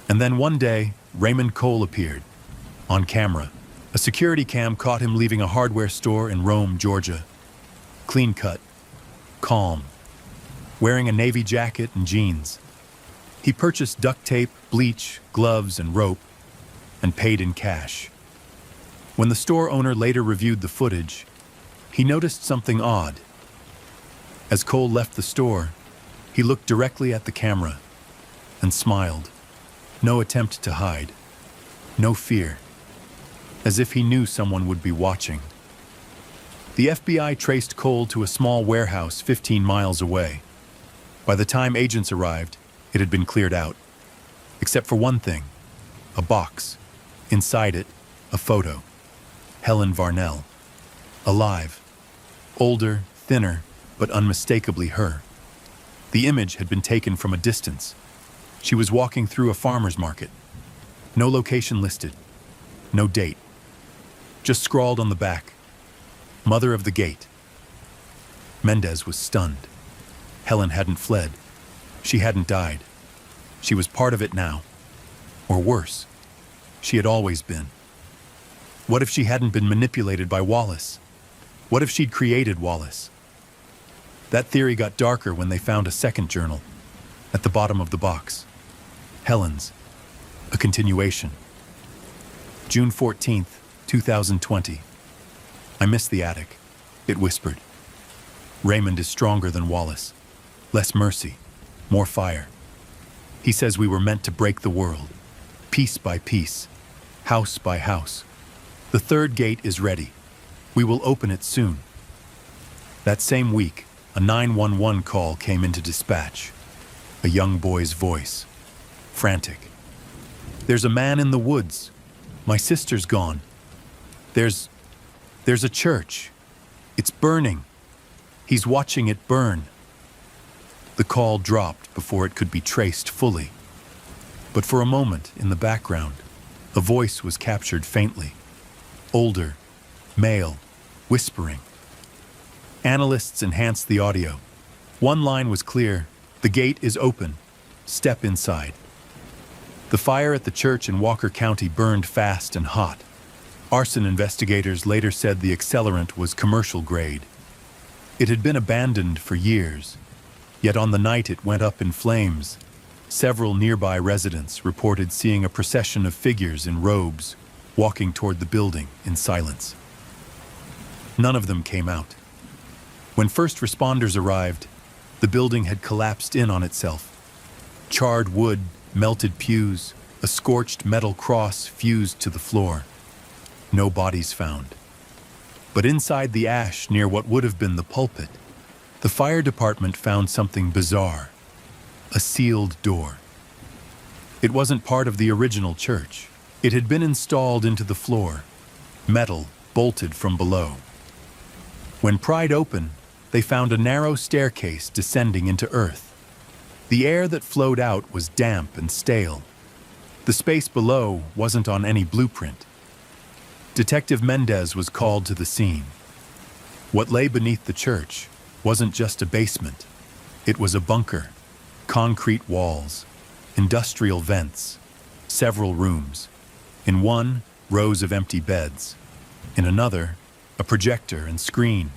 And then one day, Raymond Cole appeared, on camera. A security cam caught him leaving a hardware store in Rome, Georgia. Clean cut, calm, wearing a navy jacket and jeans. He purchased duct tape, bleach, gloves, and rope, and paid in cash. When the store owner later reviewed the footage, he noticed something odd. As Cole left the store, he looked directly at the camera and smiled. No attempt to hide, no fear, as if he knew someone would be watching. The FBI traced Cole to a small warehouse 15 miles away. By the time agents arrived, it had been cleared out. Except for one thing, a box. Inside it, a photo. Helen Varnell. Alive. Older, thinner, but unmistakably her. The image had been taken from a distance. She was walking through a farmer's market. No location listed. No date. Just scrawled on the back, Mother of the Gate. Mendez was stunned. Helen hadn't fled. She hadn't died. She was part of it now. Or worse, she had always been. What if she hadn't been manipulated by Wallace? What if she'd created Wallace? That theory got darker when they found a second journal at the bottom of the box. Helen's. A continuation. June 14th, 2020. I miss the attic, it whispered. Raymond is stronger than Wallace. Less mercy, more fire. He says we were meant to break the world, piece by piece, house by house. The third gate is ready. We will open it soon. That same week, a 911 call came into dispatch. A young boy's voice, frantic. There's a man in the woods. My sister's gone. There's a church. It's burning. He's watching it burn. The call dropped before it could be traced fully. But for a moment, in the background, a voice was captured faintly. Older, male, whispering. Analysts enhanced the audio. One line was clear: the gate is open. Step inside. The fire at the church in Walker County burned fast and hot. Arson investigators later said the accelerant was commercial grade. It had been abandoned for years, yet on the night it went up in flames, Several nearby residents reported seeing a procession of figures in robes walking toward the building in silence. None of them came out. When first responders arrived, the building had collapsed in on itself. Charred wood, melted pews, a scorched metal cross fused to the floor. No bodies found. But inside the ash near what would have been the pulpit, the fire department found something bizarre. A sealed door. It wasn't part of the original church. It had been installed into the floor, metal bolted from below. When pried open, they found a narrow staircase descending into earth. The air that flowed out was damp and stale. The space below wasn't on any blueprint. Detective Mendez was called to the scene. What lay beneath the church wasn't just a basement. It was a bunker. Concrete walls, industrial vents, several rooms. In one, rows of empty beds. In another, a projector and screen.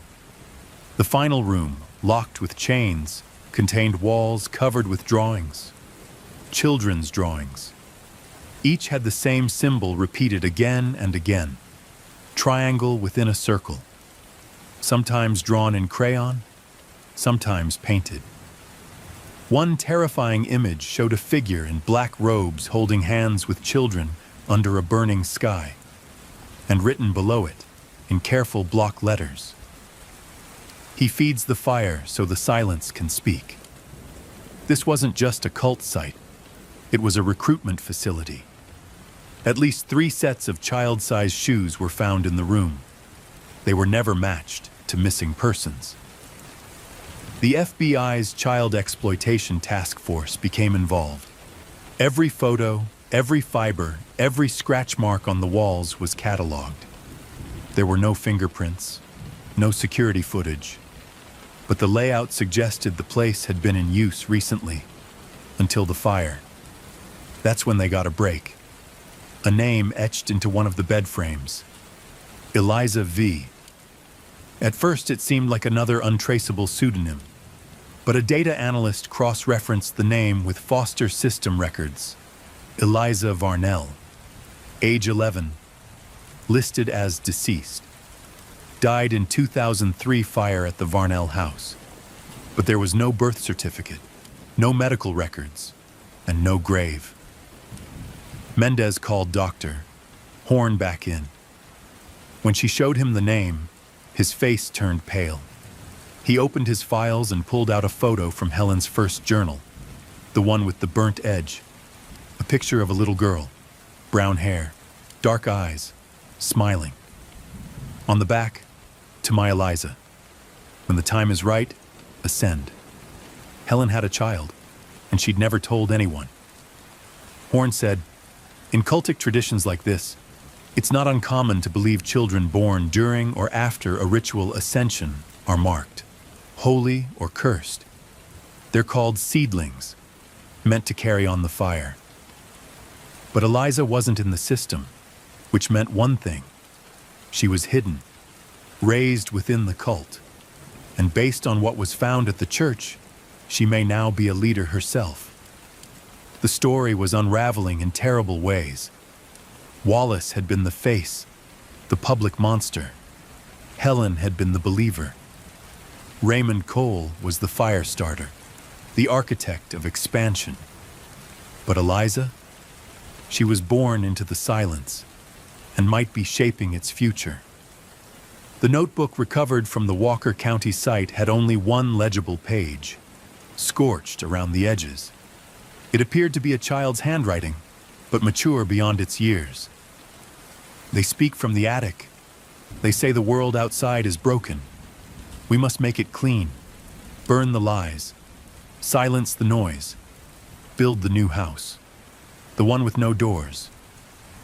The final room, locked with chains, contained walls covered with drawings. Children's drawings. Each had the same symbol repeated again and again. Triangle within a circle. Sometimes drawn in crayon, sometimes painted. One terrifying image showed a figure in black robes holding hands with children under a burning sky, and written below it, in careful block letters, "He feeds the fire so the silence can speak." This wasn't just a cult site, it was a recruitment facility. At least 3 sets of child-sized shoes were found in the room. They were never matched to missing persons. The FBI's Child Exploitation Task Force became involved. Every photo, every fiber, every scratch mark on the walls was cataloged. There were no fingerprints, no security footage, but the layout suggested the place had been in use recently, until the fire. That's when they got a break. A name etched into one of the bed frames. Eliza V. At first it seemed like another untraceable pseudonym, but a data analyst cross-referenced the name with Foster system records. Eliza Varnell, age 11, listed as deceased. Died in 2003 fire at the Varnell house. But there was no birth certificate, no medical records, and no grave. Mendez called Dr. Horn back in. When she showed him the name, his face turned pale. He opened his files and pulled out a photo from Helen's first journal, the one with the burnt edge. A picture of a little girl, brown hair, dark eyes, smiling. On the back, "To my Eliza. When the time is right, ascend." Helen had a child, and she'd never told anyone. Horn said, "In cultic traditions like this, it's not uncommon to believe children born during or after a ritual ascension are marked, holy or cursed. They're called seedlings, meant to carry on the fire. But Eliza wasn't in the system, which meant one thing. She was hidden, raised within the cult, and based on what was found at the church, she may now be a leader herself." The story was unraveling in terrible ways. Wallace had been the face, the public monster. Helen had been the believer. Raymond Cole was the fire starter, the architect of expansion. But Eliza? She was born into the silence and might be shaping its future. The notebook recovered from the Walker County site had only one legible page, scorched around the edges. It appeared to be a child's handwriting, but mature beyond its years. "They speak from the attic. They say the world outside is broken. We must make it clean, burn the lies, silence the noise, build the new house, the one with no doors.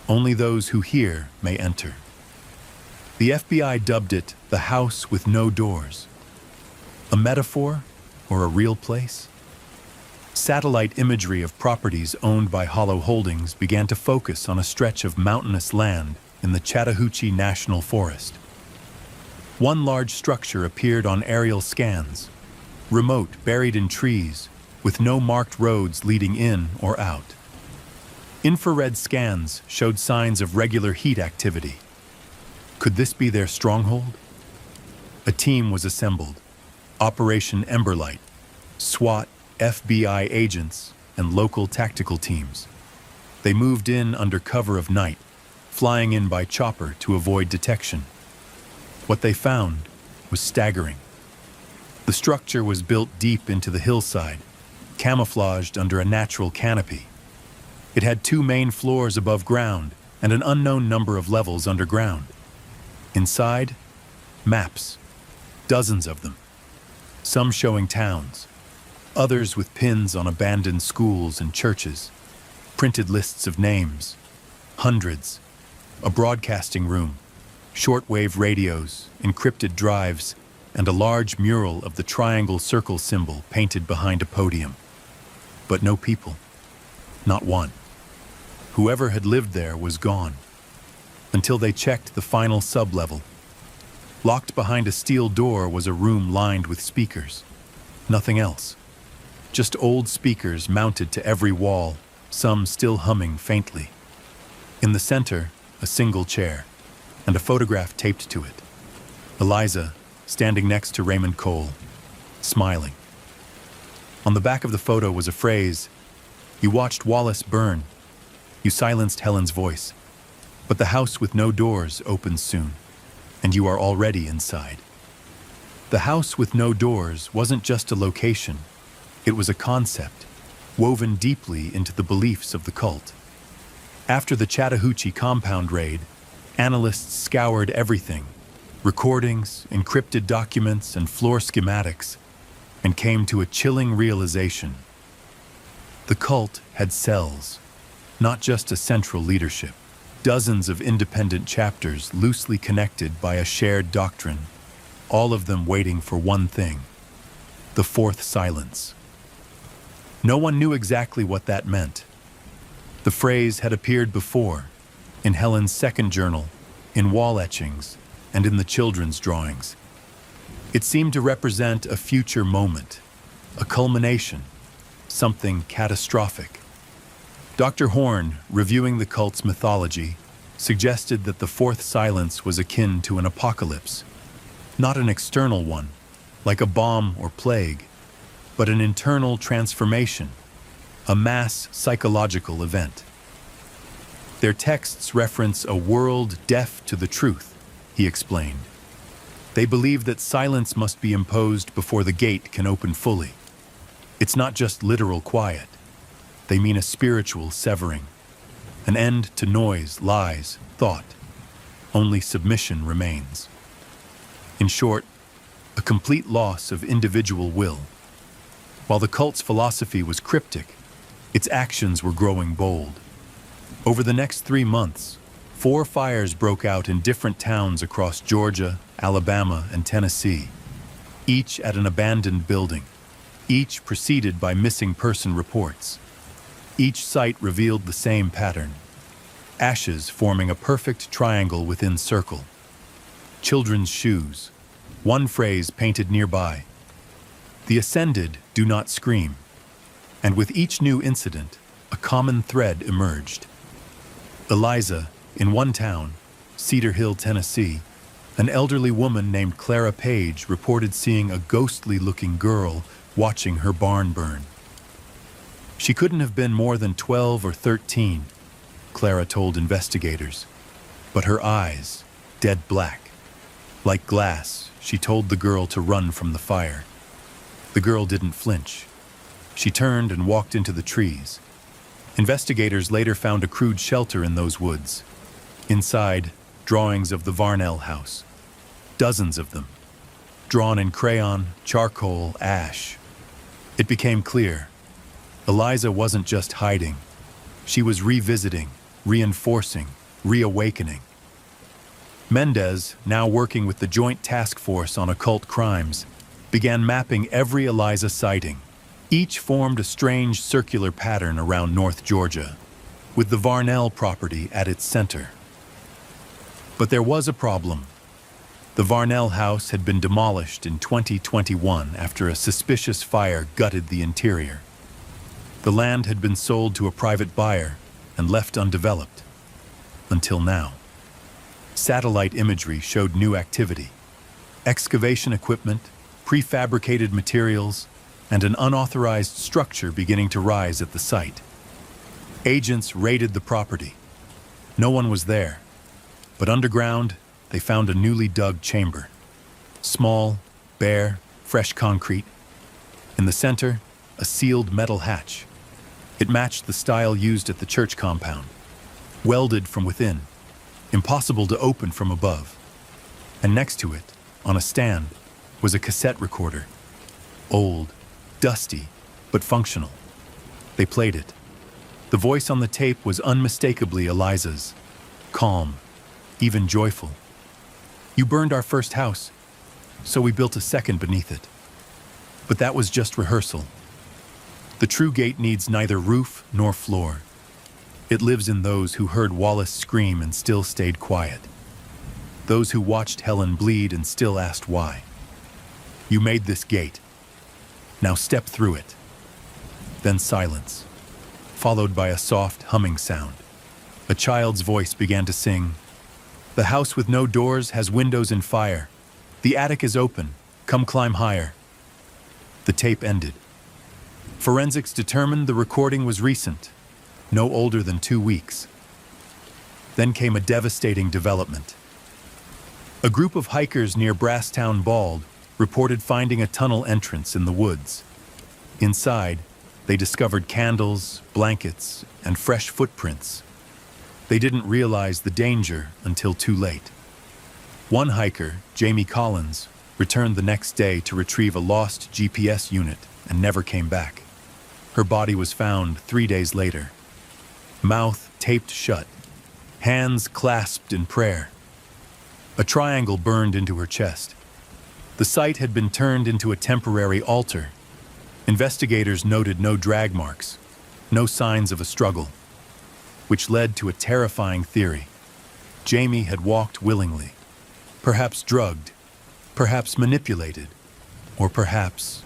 Only those who hear may enter." The FBI dubbed it the house with no doors. A metaphor or a real place? Satellite imagery of properties owned by Hollow Holdings began to focus on a stretch of mountainous land in the Chattahoochee National Forest. One large structure appeared on aerial scans, remote, buried in trees, with no marked roads leading in or out. Infrared scans showed signs of regular heat activity. Could this be their stronghold? A team was assembled. Operation Emberlight, SWAT, FBI agents, and local tactical teams. They moved in under cover of night, flying in by chopper to avoid detection. What they found was staggering. The structure was built deep into the hillside, camouflaged under a natural canopy. It had 2 main floors above ground and an unknown number of levels underground. Inside, maps, dozens of them, some showing towns, others with pins on abandoned schools and churches, printed lists of names, hundreds, a broadcasting room, shortwave radios, encrypted drives, and a large mural of the triangle circle symbol painted behind a podium. But no people, not one. Whoever had lived there was gone, until they checked the final sublevel. Locked behind a steel door was a room lined with speakers. Nothing else. Just old speakers mounted to every wall, some still humming faintly. In the center, a single chair, and a photograph taped to it. Eliza, standing next to Raymond Cole, smiling. On the back of the photo was a phrase, "You watched Wallace burn. You silenced Helen's voice. But the house with no doors opens soon, and you are already inside." The house with no doors wasn't just a location. It was a concept, woven deeply into the beliefs of the cult. After the Chattahoochee compound raid, analysts scoured everything, recordings, encrypted documents, and floor schematics, and came to a chilling realization. The cult had cells, not just a central leadership. Dozens of independent chapters loosely connected by a shared doctrine, all of them waiting for one thing: the fourth silence. No one knew exactly what that meant. The phrase had appeared before, in Helen's second journal, in wall etchings, and in the children's drawings. It seemed to represent a future moment, a culmination, something catastrophic. Dr. Horn, reviewing the cult's mythology, suggested that the fourth silence was akin to an apocalypse, not an external one, like a bomb or plague, but an internal transformation, a mass psychological event. Their texts reference a world deaf to the truth, he explained. They believe that silence must be imposed before the gate can open fully. It's not just literal quiet. They mean a spiritual severing, an end to noise, lies, thought. Only submission remains. In short, a complete loss of individual will. While the cult's philosophy was cryptic, its actions were growing bold. Over the next 3 months, 4 fires broke out in different towns across Georgia, Alabama, and Tennessee, each at an abandoned building, each preceded by missing person reports. Each site revealed the same pattern: ashes forming a perfect triangle within circle. Children's shoes, one phrase painted nearby: "The ascended do not scream." And with each new incident, a common thread emerged. Eliza, in one town, Cedar Hill, Tennessee, an elderly woman named Clara Page reported seeing a ghostly-looking girl watching her barn burn. She couldn't have been more than 12 or 13, Clara told investigators, but her eyes, dead black. Like glass, she told the girl to run from the fire. The girl didn't flinch. She turned and walked into the trees. Investigators later found a crude shelter in those woods. Inside, drawings of the Varnell house. Dozens of them. Drawn in crayon, charcoal, ash. It became clear. Eliza wasn't just hiding. She was revisiting, reinforcing, reawakening. Mendez, now working with the Joint Task Force on Occult Crimes, began mapping every Eliza sighting. Each formed a strange circular pattern around North Georgia, with the Varnell property at its center. But there was a problem. The Varnell house had been demolished in 2021 after a suspicious fire gutted the interior. The land had been sold to a private buyer and left undeveloped. Until now. Satellite imagery showed new activity. Excavation equipment, prefabricated materials, and an unauthorized structure beginning to rise at the site. Agents raided the property. No one was there, but underground, they found a newly dug chamber. Small, bare, fresh concrete. In the center, a sealed metal hatch. It matched the style used at the church compound. Welded from within, impossible to open from above. And next to it, on a stand, was a cassette recorder. Old, dusty, but functional. They played it. The voice on the tape was unmistakably Eliza's. Calm, even joyful. "You burned our first house, so we built a second beneath it." But that was just rehearsal. The true gate needs neither roof nor floor. It lives in those who heard Wallace scream and still stayed quiet. Those who watched Helen bleed and still asked why. "You made this gate. Now step through it." Then silence, followed by a soft humming sound. A child's voice began to sing, "The house with no doors has windows and fire. The attic is open. Come climb higher." The tape ended. Forensics determined the recording was recent, no older than 2 weeks. Then came a devastating development. A group of hikers near Brasstown Bald reported finding a tunnel entrance in the woods. Inside, they discovered candles, blankets, and fresh footprints. They didn't realize the danger until too late. One hiker, Jamie Collins, returned the next day to retrieve a lost GPS unit and never came back. Her body was found 3 days later. Mouth taped shut, hands clasped in prayer. A triangle burned into her chest. The site had been turned into a temporary altar. Investigators noted no drag marks, no signs of a struggle, which led to a terrifying theory. Jamie had walked willingly, perhaps drugged, perhaps manipulated, or perhaps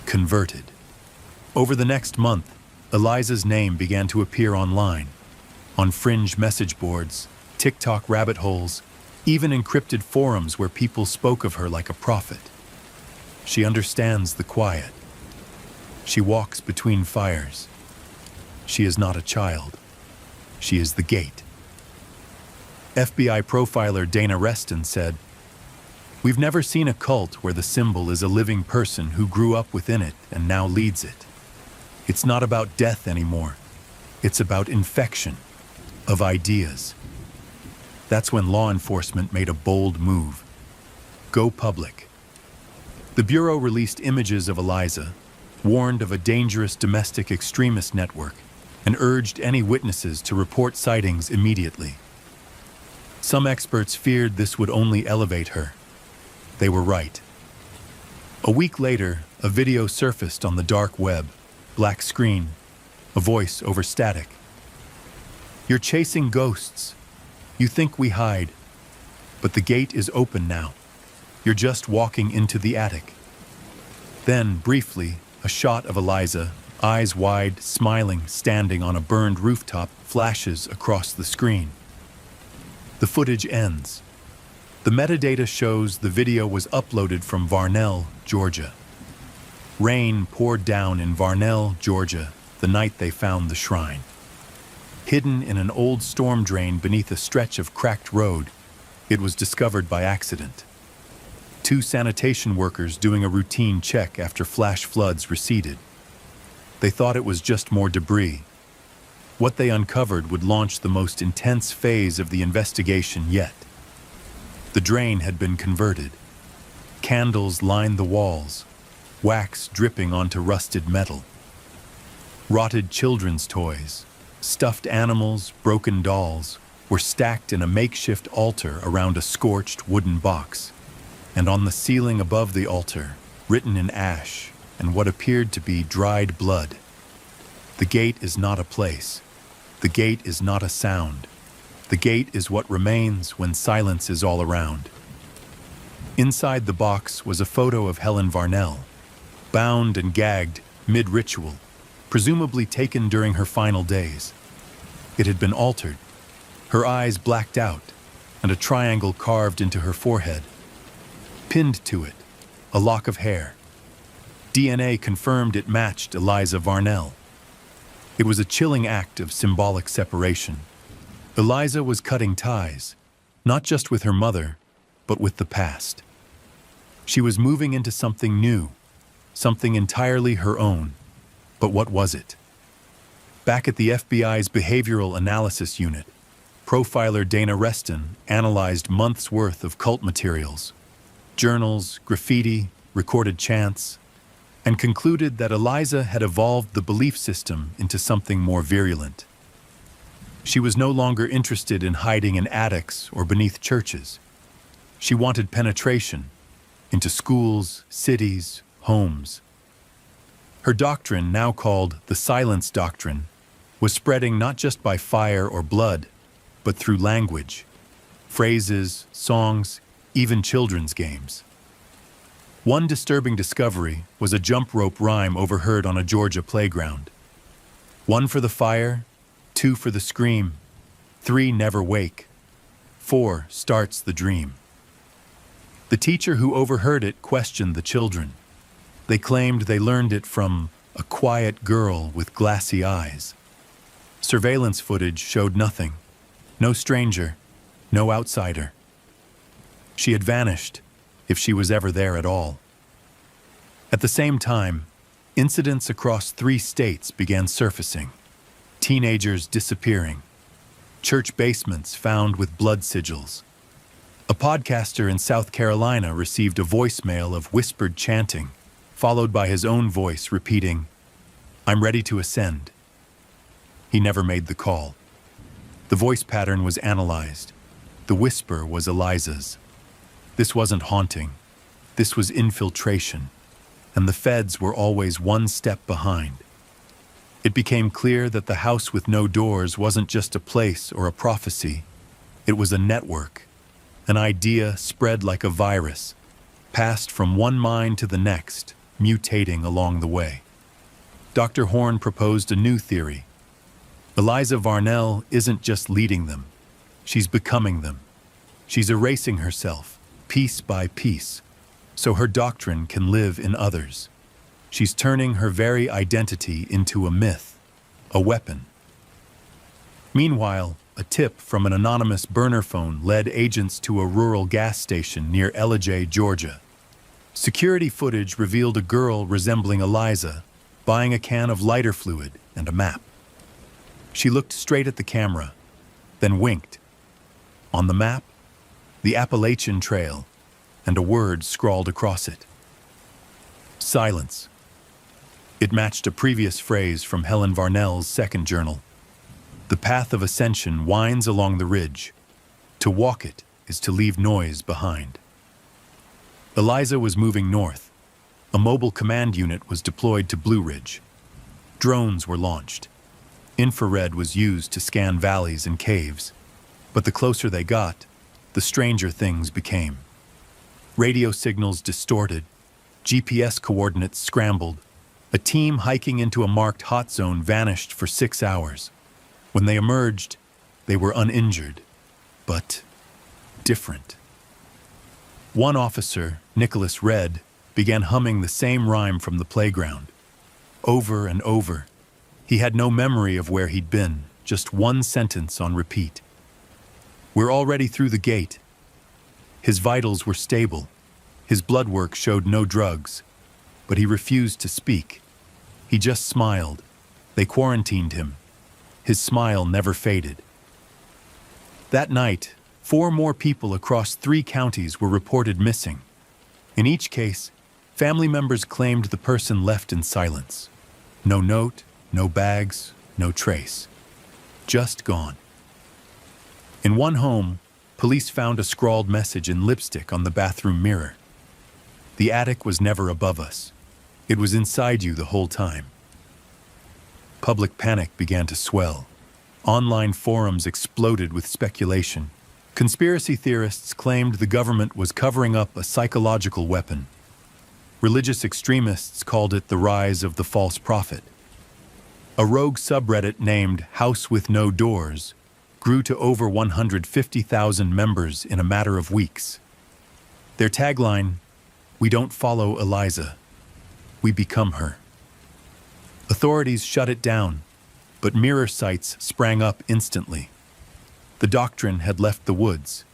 converted. Over the next month, Eliza's name began to appear online, on fringe message boards, TikTok rabbit holes, even encrypted forums where people spoke of her like a prophet. She understands the quiet. She walks between fires. She is not a child. She is the gate. FBI profiler Dana Reston said, "We've never seen a cult where the symbol is a living person who grew up within it and now leads it. It's not about death anymore. It's about infection of ideas." That's when law enforcement made a bold move. Go public. The Bureau released images of Eliza, warned of a dangerous domestic extremist network, and urged any witnesses to report sightings immediately. Some experts feared this would only elevate her. They were right. A week later, a video surfaced on the dark web, black screen, a voice over static. "You're chasing ghosts. You think we hide. But the gate is open now. You're just walking into the attic." Then, briefly, a shot of Eliza, eyes wide, smiling, standing on a burned rooftop, flashes across the screen. The footage ends. The metadata shows the video was uploaded from Varnell, Georgia. Rain poured down in Varnell, Georgia, the night they found the shrine. Hidden in an old storm drain beneath a stretch of cracked road, it was discovered by accident. 2 sanitation workers doing a routine check after flash floods receded. They thought it was just more debris. What they uncovered would launch the most intense phase of the investigation yet. The drain had been converted. Candles lined the walls, wax dripping onto rusted metal. Rotted children's toys, stuffed animals, broken dolls, were stacked in a makeshift altar around a scorched wooden box. And on the ceiling above the altar, written in ash and what appeared to be dried blood, "The gate is not a place. The gate is not a sound. The gate is what remains when silence is all around." Inside the box was a photo of Helen Varnell, bound and gagged mid-ritual, presumably taken during her final days. It had been altered, her eyes blacked out, and a triangle carved into her forehead. Pinned to it, a lock of hair. DNA confirmed it matched Eliza Varnell. It was a chilling act of symbolic separation. Eliza was cutting ties, not just with her mother, but with the past. She was moving into something new, something entirely her own. But what was it? Back at the FBI's Behavioral Analysis Unit, profiler Dana Reston analyzed months' worth of cult materials, journals, graffiti, recorded chants, and concluded that Eliza had evolved the belief system into something more virulent. She was no longer interested in hiding in attics or beneath churches. She wanted penetration into schools, cities, homes. Her doctrine, now called the Silence Doctrine, was spreading not just by fire or blood, but through language, phrases, songs, even children's games. One disturbing discovery was a jump rope rhyme overheard on a Georgia playground. 1 for the fire, 2 for the scream, 3 never wake, 4 starts the dream. The teacher who overheard it questioned the children. They claimed they learned it from a quiet girl with glassy eyes. Surveillance footage showed nothing. No stranger, no outsider. She had vanished, if she was ever there at all. At the same time, incidents across 3 states began surfacing. Teenagers disappearing. Church basements found with blood sigils. A podcaster in South Carolina received a voicemail of whispered chanting, followed by his own voice repeating, "I'm ready to ascend." He never made the call. The voice pattern was analyzed. The whisper was Eliza's. This wasn't haunting. This was infiltration. And the feds were always one step behind. It became clear that the house with no doors wasn't just a place or a prophecy. It was a network, an idea spread like a virus, passed from one mind to the next, mutating along the way. Dr. Horn proposed a new theory. Eliza Varnell isn't just leading them. She's becoming them. She's erasing herself, piece by piece, so her doctrine can live in others. She's turning her very identity into a myth, a weapon. Meanwhile, a tip from an anonymous burner phone led agents to a rural gas station near Ellijay, Georgia. Security footage revealed a girl resembling Eliza, buying a can of lighter fluid and a map. She looked straight at the camera, then winked. On the map, the Appalachian Trail, and a word scrawled across it. Silence. It matched a previous phrase from Helen Varnell's second journal. The path of ascension winds along the ridge. To walk it is to leave noise behind. Eliza was moving north. A mobile command unit was deployed to Blue Ridge. Drones were launched. Infrared was used to scan valleys and caves. But the closer they got, the stranger things became. Radio signals distorted. GPS coordinates scrambled. A team hiking into a marked hot zone vanished for 6 hours. When they emerged, they were uninjured, but different. One officer, Nicholas Red, began humming the same rhyme from the playground. Over and over. He had no memory of where he'd been, just one sentence on repeat. We're already through the gate. His vitals were stable. His blood work showed no drugs, but he refused to speak. He just smiled. They quarantined him. His smile never faded. That night, 4 more people across 3 counties were reported missing. In each case, family members claimed the person left in silence. No note, no bags, no trace. Just gone. In one home, police found a scrawled message in lipstick on the bathroom mirror. The attic was never above us. It was inside you the whole time. Public panic began to swell. Online forums exploded with speculation. Conspiracy theorists claimed the government was covering up a psychological weapon. Religious extremists called it the rise of the false prophet. A rogue subreddit named House with No Doors grew to over 150,000 members in a matter of weeks. Their tagline, "We don't follow Eliza, we become her." Authorities shut it down, but mirror sites sprang up instantly. The doctrine had left the woods.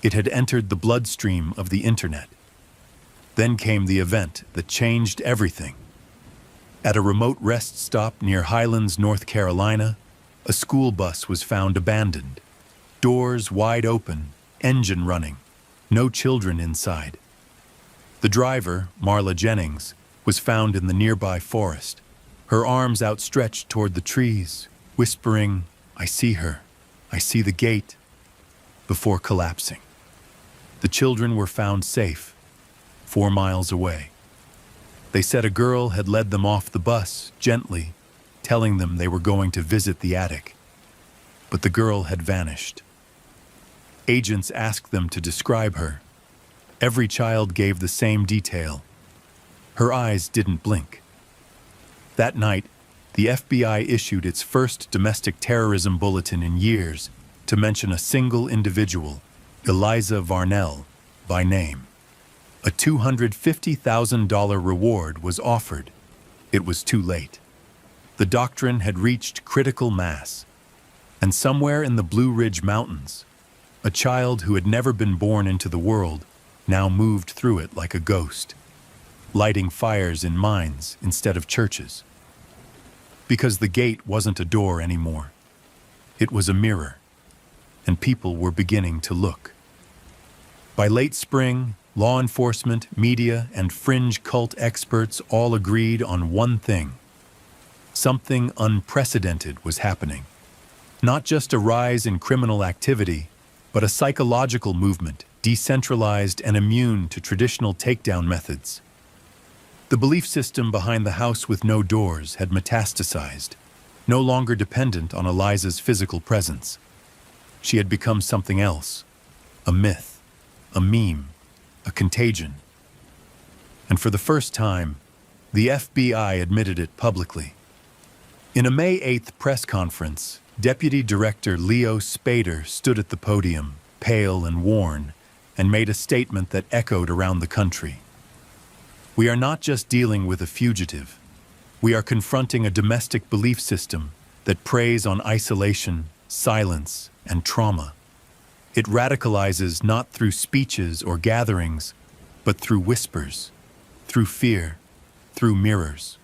It had entered the bloodstream of the internet. Then came the event that changed everything. At a remote rest stop near Highlands, North Carolina, a school bus was found abandoned. Doors wide open, engine running, no children inside. The driver, Marla Jennings, was found in the nearby forest, her arms outstretched toward the trees, whispering, "I see her, I see the gate," before collapsing. The children were found safe, 4 miles away. They said a girl had led them off the bus, gently, telling them they were going to visit the attic. But the girl had vanished. Agents asked them to describe her. Every child gave the same detail. Her eyes didn't blink. That night, the FBI issued its first domestic terrorism bulletin in years to mention a single individual, Eliza Varnell, by name. A $250,000 reward was offered. It was too late. The doctrine had reached critical mass, and somewhere in the Blue Ridge Mountains, a child who had never been born into the world now moved through it like a ghost, lighting fires in mines instead of churches. Because the gate wasn't a door anymore. It was a mirror, and people were beginning to look. By late spring, law enforcement, media, and fringe cult experts all agreed on one thing. Something unprecedented was happening. Not just a rise in criminal activity, but a psychological movement, decentralized and immune to traditional takedown methods. The belief system behind the house with no doors had metastasized, no longer dependent on Eliza's physical presence. She had become something else, a myth, a meme, a contagion. And for the first time, the FBI admitted it publicly. In a May 8th press conference, Deputy Director Leo Spader stood at the podium, pale and worn, and made a statement that echoed around the country. "We are not just dealing with a fugitive. We are confronting a domestic belief system that preys on isolation, silence, and trauma. It radicalizes not through speeches or gatherings, but through whispers, through fear, through mirrors."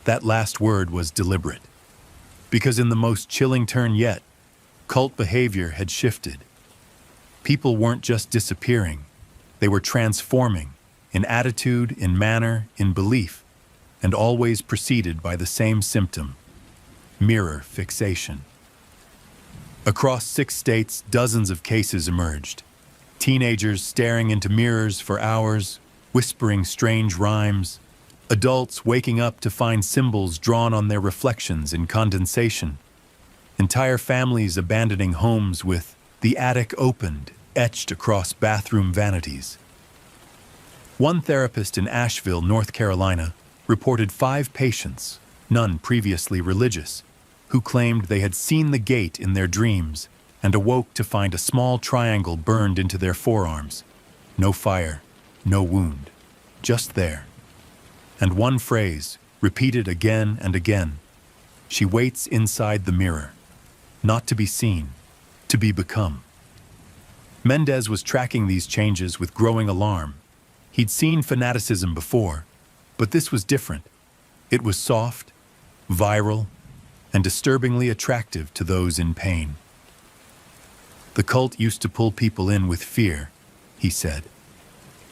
That last word was deliberate, because in the most chilling turn yet, cult behavior had shifted. People weren't just disappearing, they were transforming, in attitude, in manner, in belief, and always preceded by the same symptom: mirror fixation. Across 6 states, dozens of cases emerged. Teenagers staring into mirrors for hours, whispering strange rhymes. Adults waking up to find symbols drawn on their reflections in condensation. Entire families abandoning homes with "the attic opened" etched across bathroom vanities. One therapist in Asheville, North Carolina, reported 5 patients, none previously religious, who claimed they had seen the gate in their dreams and awoke to find a small triangle burned into their forearms. No fire, no wound, just there. And one phrase, repeated again and again: "She waits inside the mirror, not to be seen, to be become." Mendez was tracking these changes with growing alarm. He'd seen fanaticism before, but this was different. It was soft, viral, and disturbingly attractive to those in pain. "The cult used to pull people in with fear," he said.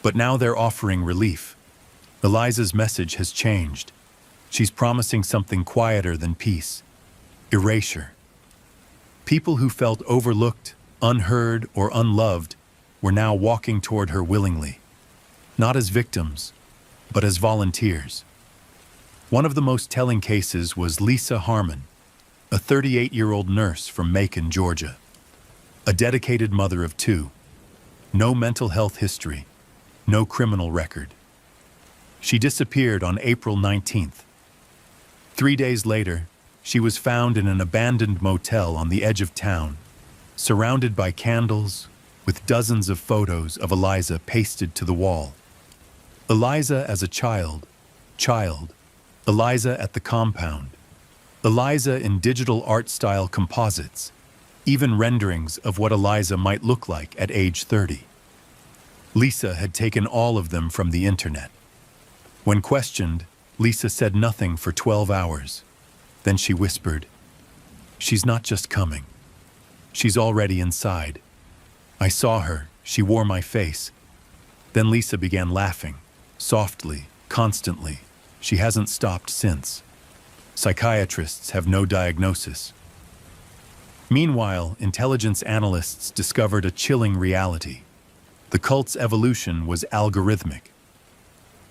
"But now they're offering relief. Eliza's message has changed. She's promising something quieter than peace: erasure." People who felt overlooked, unheard, or unloved were now walking toward her willingly, not as victims, but as volunteers. One of the most telling cases was Lisa Harmon, a 38-year-old nurse from Macon, Georgia. A dedicated mother of 2. No mental health history, no criminal record. She disappeared on April 19th. 3 days later, she was found in an abandoned motel on the edge of town, surrounded by candles, with dozens of photos of Eliza pasted to the wall. Eliza as a child, Eliza at the compound, Eliza in digital art-style composites, even renderings of what Eliza might look like at age 30. Lisa had taken all of them from the internet. When questioned, Lisa said nothing for 12 hours. Then she whispered, "She's not just coming. She's already inside. I saw her, she wore my face." Then Lisa began laughing, softly, constantly. She hasn't stopped since. Psychiatrists have no diagnosis. Meanwhile, intelligence analysts discovered a chilling reality. The cult's evolution was algorithmic.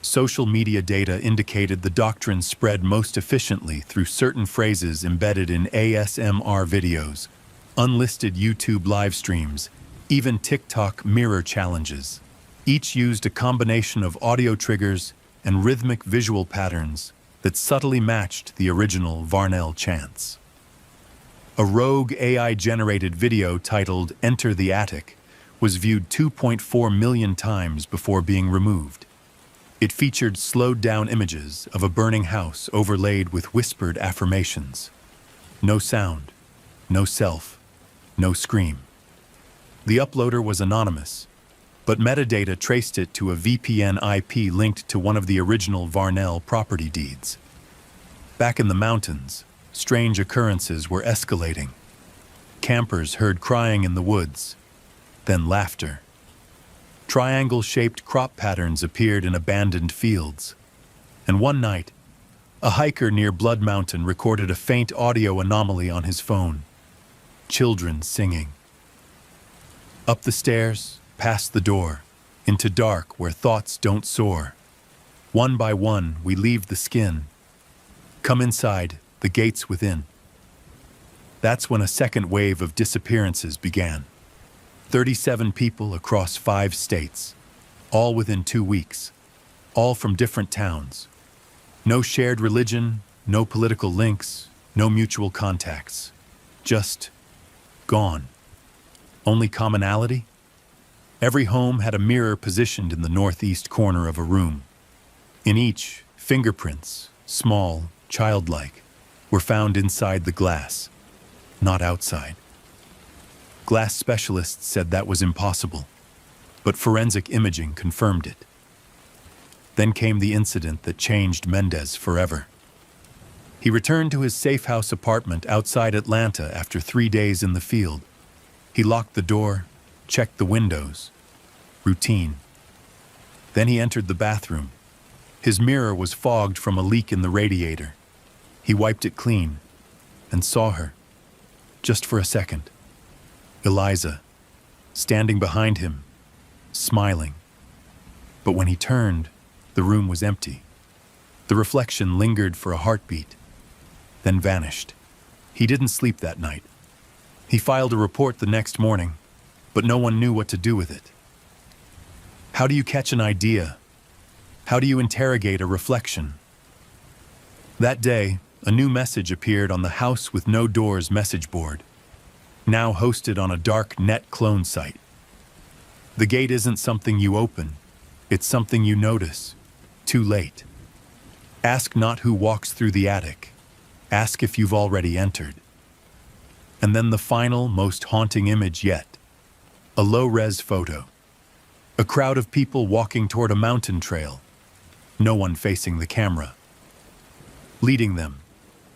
Social media data indicated the doctrine spread most efficiently through certain phrases embedded in ASMR videos, unlisted YouTube live streams, even TikTok mirror challenges. Each used a combination of audio triggers and rhythmic visual patterns that subtly matched the original Varnell chants. A rogue AI-generated video titled "Enter the Attic" was viewed 2.4 million times before being removed. It featured slowed-down images of a burning house overlaid with whispered affirmations. No sound, no self, no scream. The uploader was anonymous, but metadata traced it to a VPN IP linked to one of the original Varnell property deeds. Back in the mountains, strange occurrences were escalating. Campers heard crying in the woods, then laughter. Triangle-shaped crop patterns appeared in abandoned fields. And one night, a hiker near Blood Mountain recorded a faint audio anomaly on his phone. Children singing. Up the stairs, past the door, into dark where thoughts don't soar. One by one, we leave the skin. Come inside, the gates within. That's when a second wave of disappearances began. 37 people across 5 states, all within 2 weeks, all from different towns. No shared religion, no political links, no mutual contacts. Just gone. Only commonality? Every home had a mirror positioned in the northeast corner of a room. In each, fingerprints, small, childlike, were found inside the glass, not outside. Glass specialists said that was impossible, but forensic imaging confirmed it. Then came the incident that changed Mendez forever. He returned to his safe house apartment outside Atlanta after 3 days in the field. He locked the door, checked the windows. Routine. Then he entered the bathroom. His mirror was fogged from a leak in the radiator. He wiped it clean and saw her, just for a second. Eliza, standing behind him, smiling. But when he turned, the room was empty. The reflection lingered for a heartbeat, then vanished. He didn't sleep that night. He filed a report the next morning, but no one knew what to do with it. How do you catch an idea? How do you interrogate a reflection? That day, a new message appeared on the House with No Doors message board, now hosted on a dark net clone site. The gate isn't something you open, it's something you notice, too late. Ask not who walks through the attic, ask if you've already entered. And then the final, most haunting image yet, a low-res photo. A crowd of people walking toward a mountain trail, no one facing the camera. Leading them,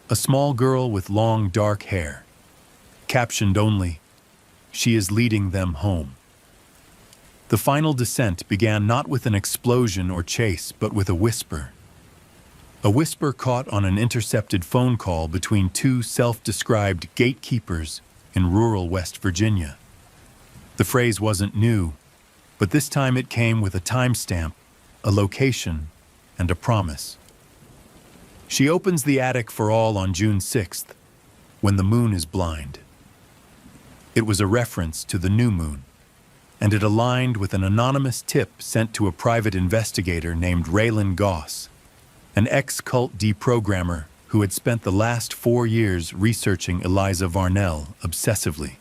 a small girl with long dark hair. Captioned only, "She is leading them home." The final descent began not with an explosion or chase, but with a whisper. A whisper caught on an intercepted phone call between 2 self-described gatekeepers in rural West Virginia. The phrase wasn't new, but this time it came with a timestamp, a location, and a promise. She opens the attic for all on June 6th, when the moon is blind. It was a reference to the new moon, and it aligned with an anonymous tip sent to a private investigator named Raylan Goss, an ex-cult deprogrammer who had spent the last 4 years researching Eliza Varnell obsessively.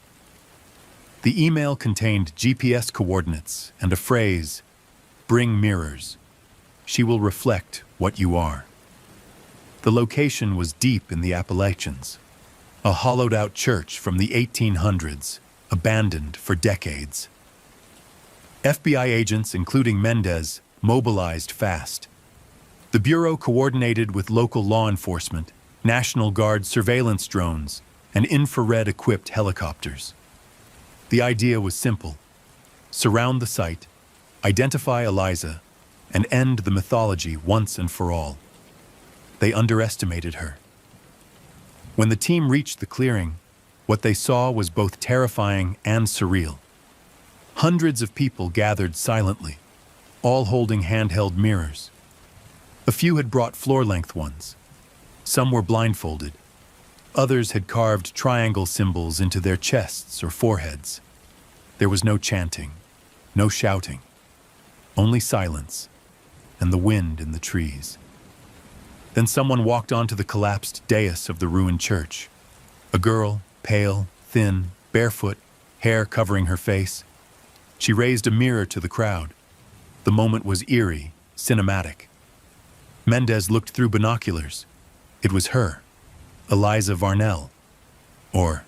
The email contained GPS coordinates and a phrase, "Bring mirrors. She will reflect what you are." The location was deep in the Appalachians, a hollowed-out church from the 1800s, abandoned for decades. FBI agents, including Mendez, mobilized fast. The Bureau coordinated with local law enforcement, National Guard surveillance drones, and infrared-equipped helicopters. The idea was simple: surround the site, identify Eliza, and end the mythology once and for all. They underestimated her. When the team reached the clearing, what they saw was both terrifying and surreal. Hundreds of people gathered silently, all holding handheld mirrors. A few had brought floor-length ones. Some were blindfolded. Others had carved triangle symbols into their chests or foreheads. There was no chanting, no shouting, only silence and the wind in the trees. Then someone walked onto the collapsed dais of the ruined church. A girl, pale, thin, barefoot, hair covering her face. She raised a mirror to the crowd. The moment was eerie, cinematic. Mendez looked through binoculars. It was her, Eliza Varnell. Or,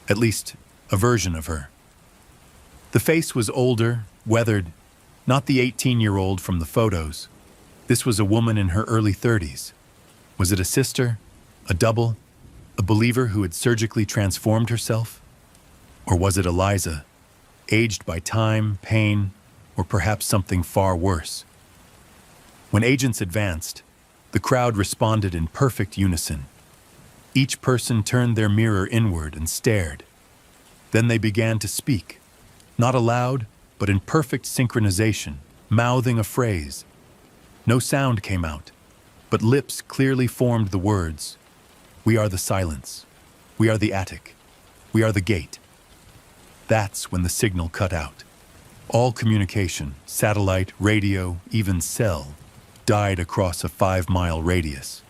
at least, a version of her. The face was older, weathered, not the 18-year-old from the photos. This was a woman in her early 30s. Was it a sister, a double, a believer who had surgically transformed herself? Or was it Eliza, aged by time, pain, or perhaps something far worse? When agents advanced, the crowd responded in perfect unison. Each person turned their mirror inward and stared. Then they began to speak, not aloud, but in perfect synchronization, mouthing a phrase. No sound came out, but lips clearly formed the words, "We are the silence. We are the attic. We are the gate." That's when the signal cut out. All communication, satellite, radio, even cell, died across a 5-mile radius.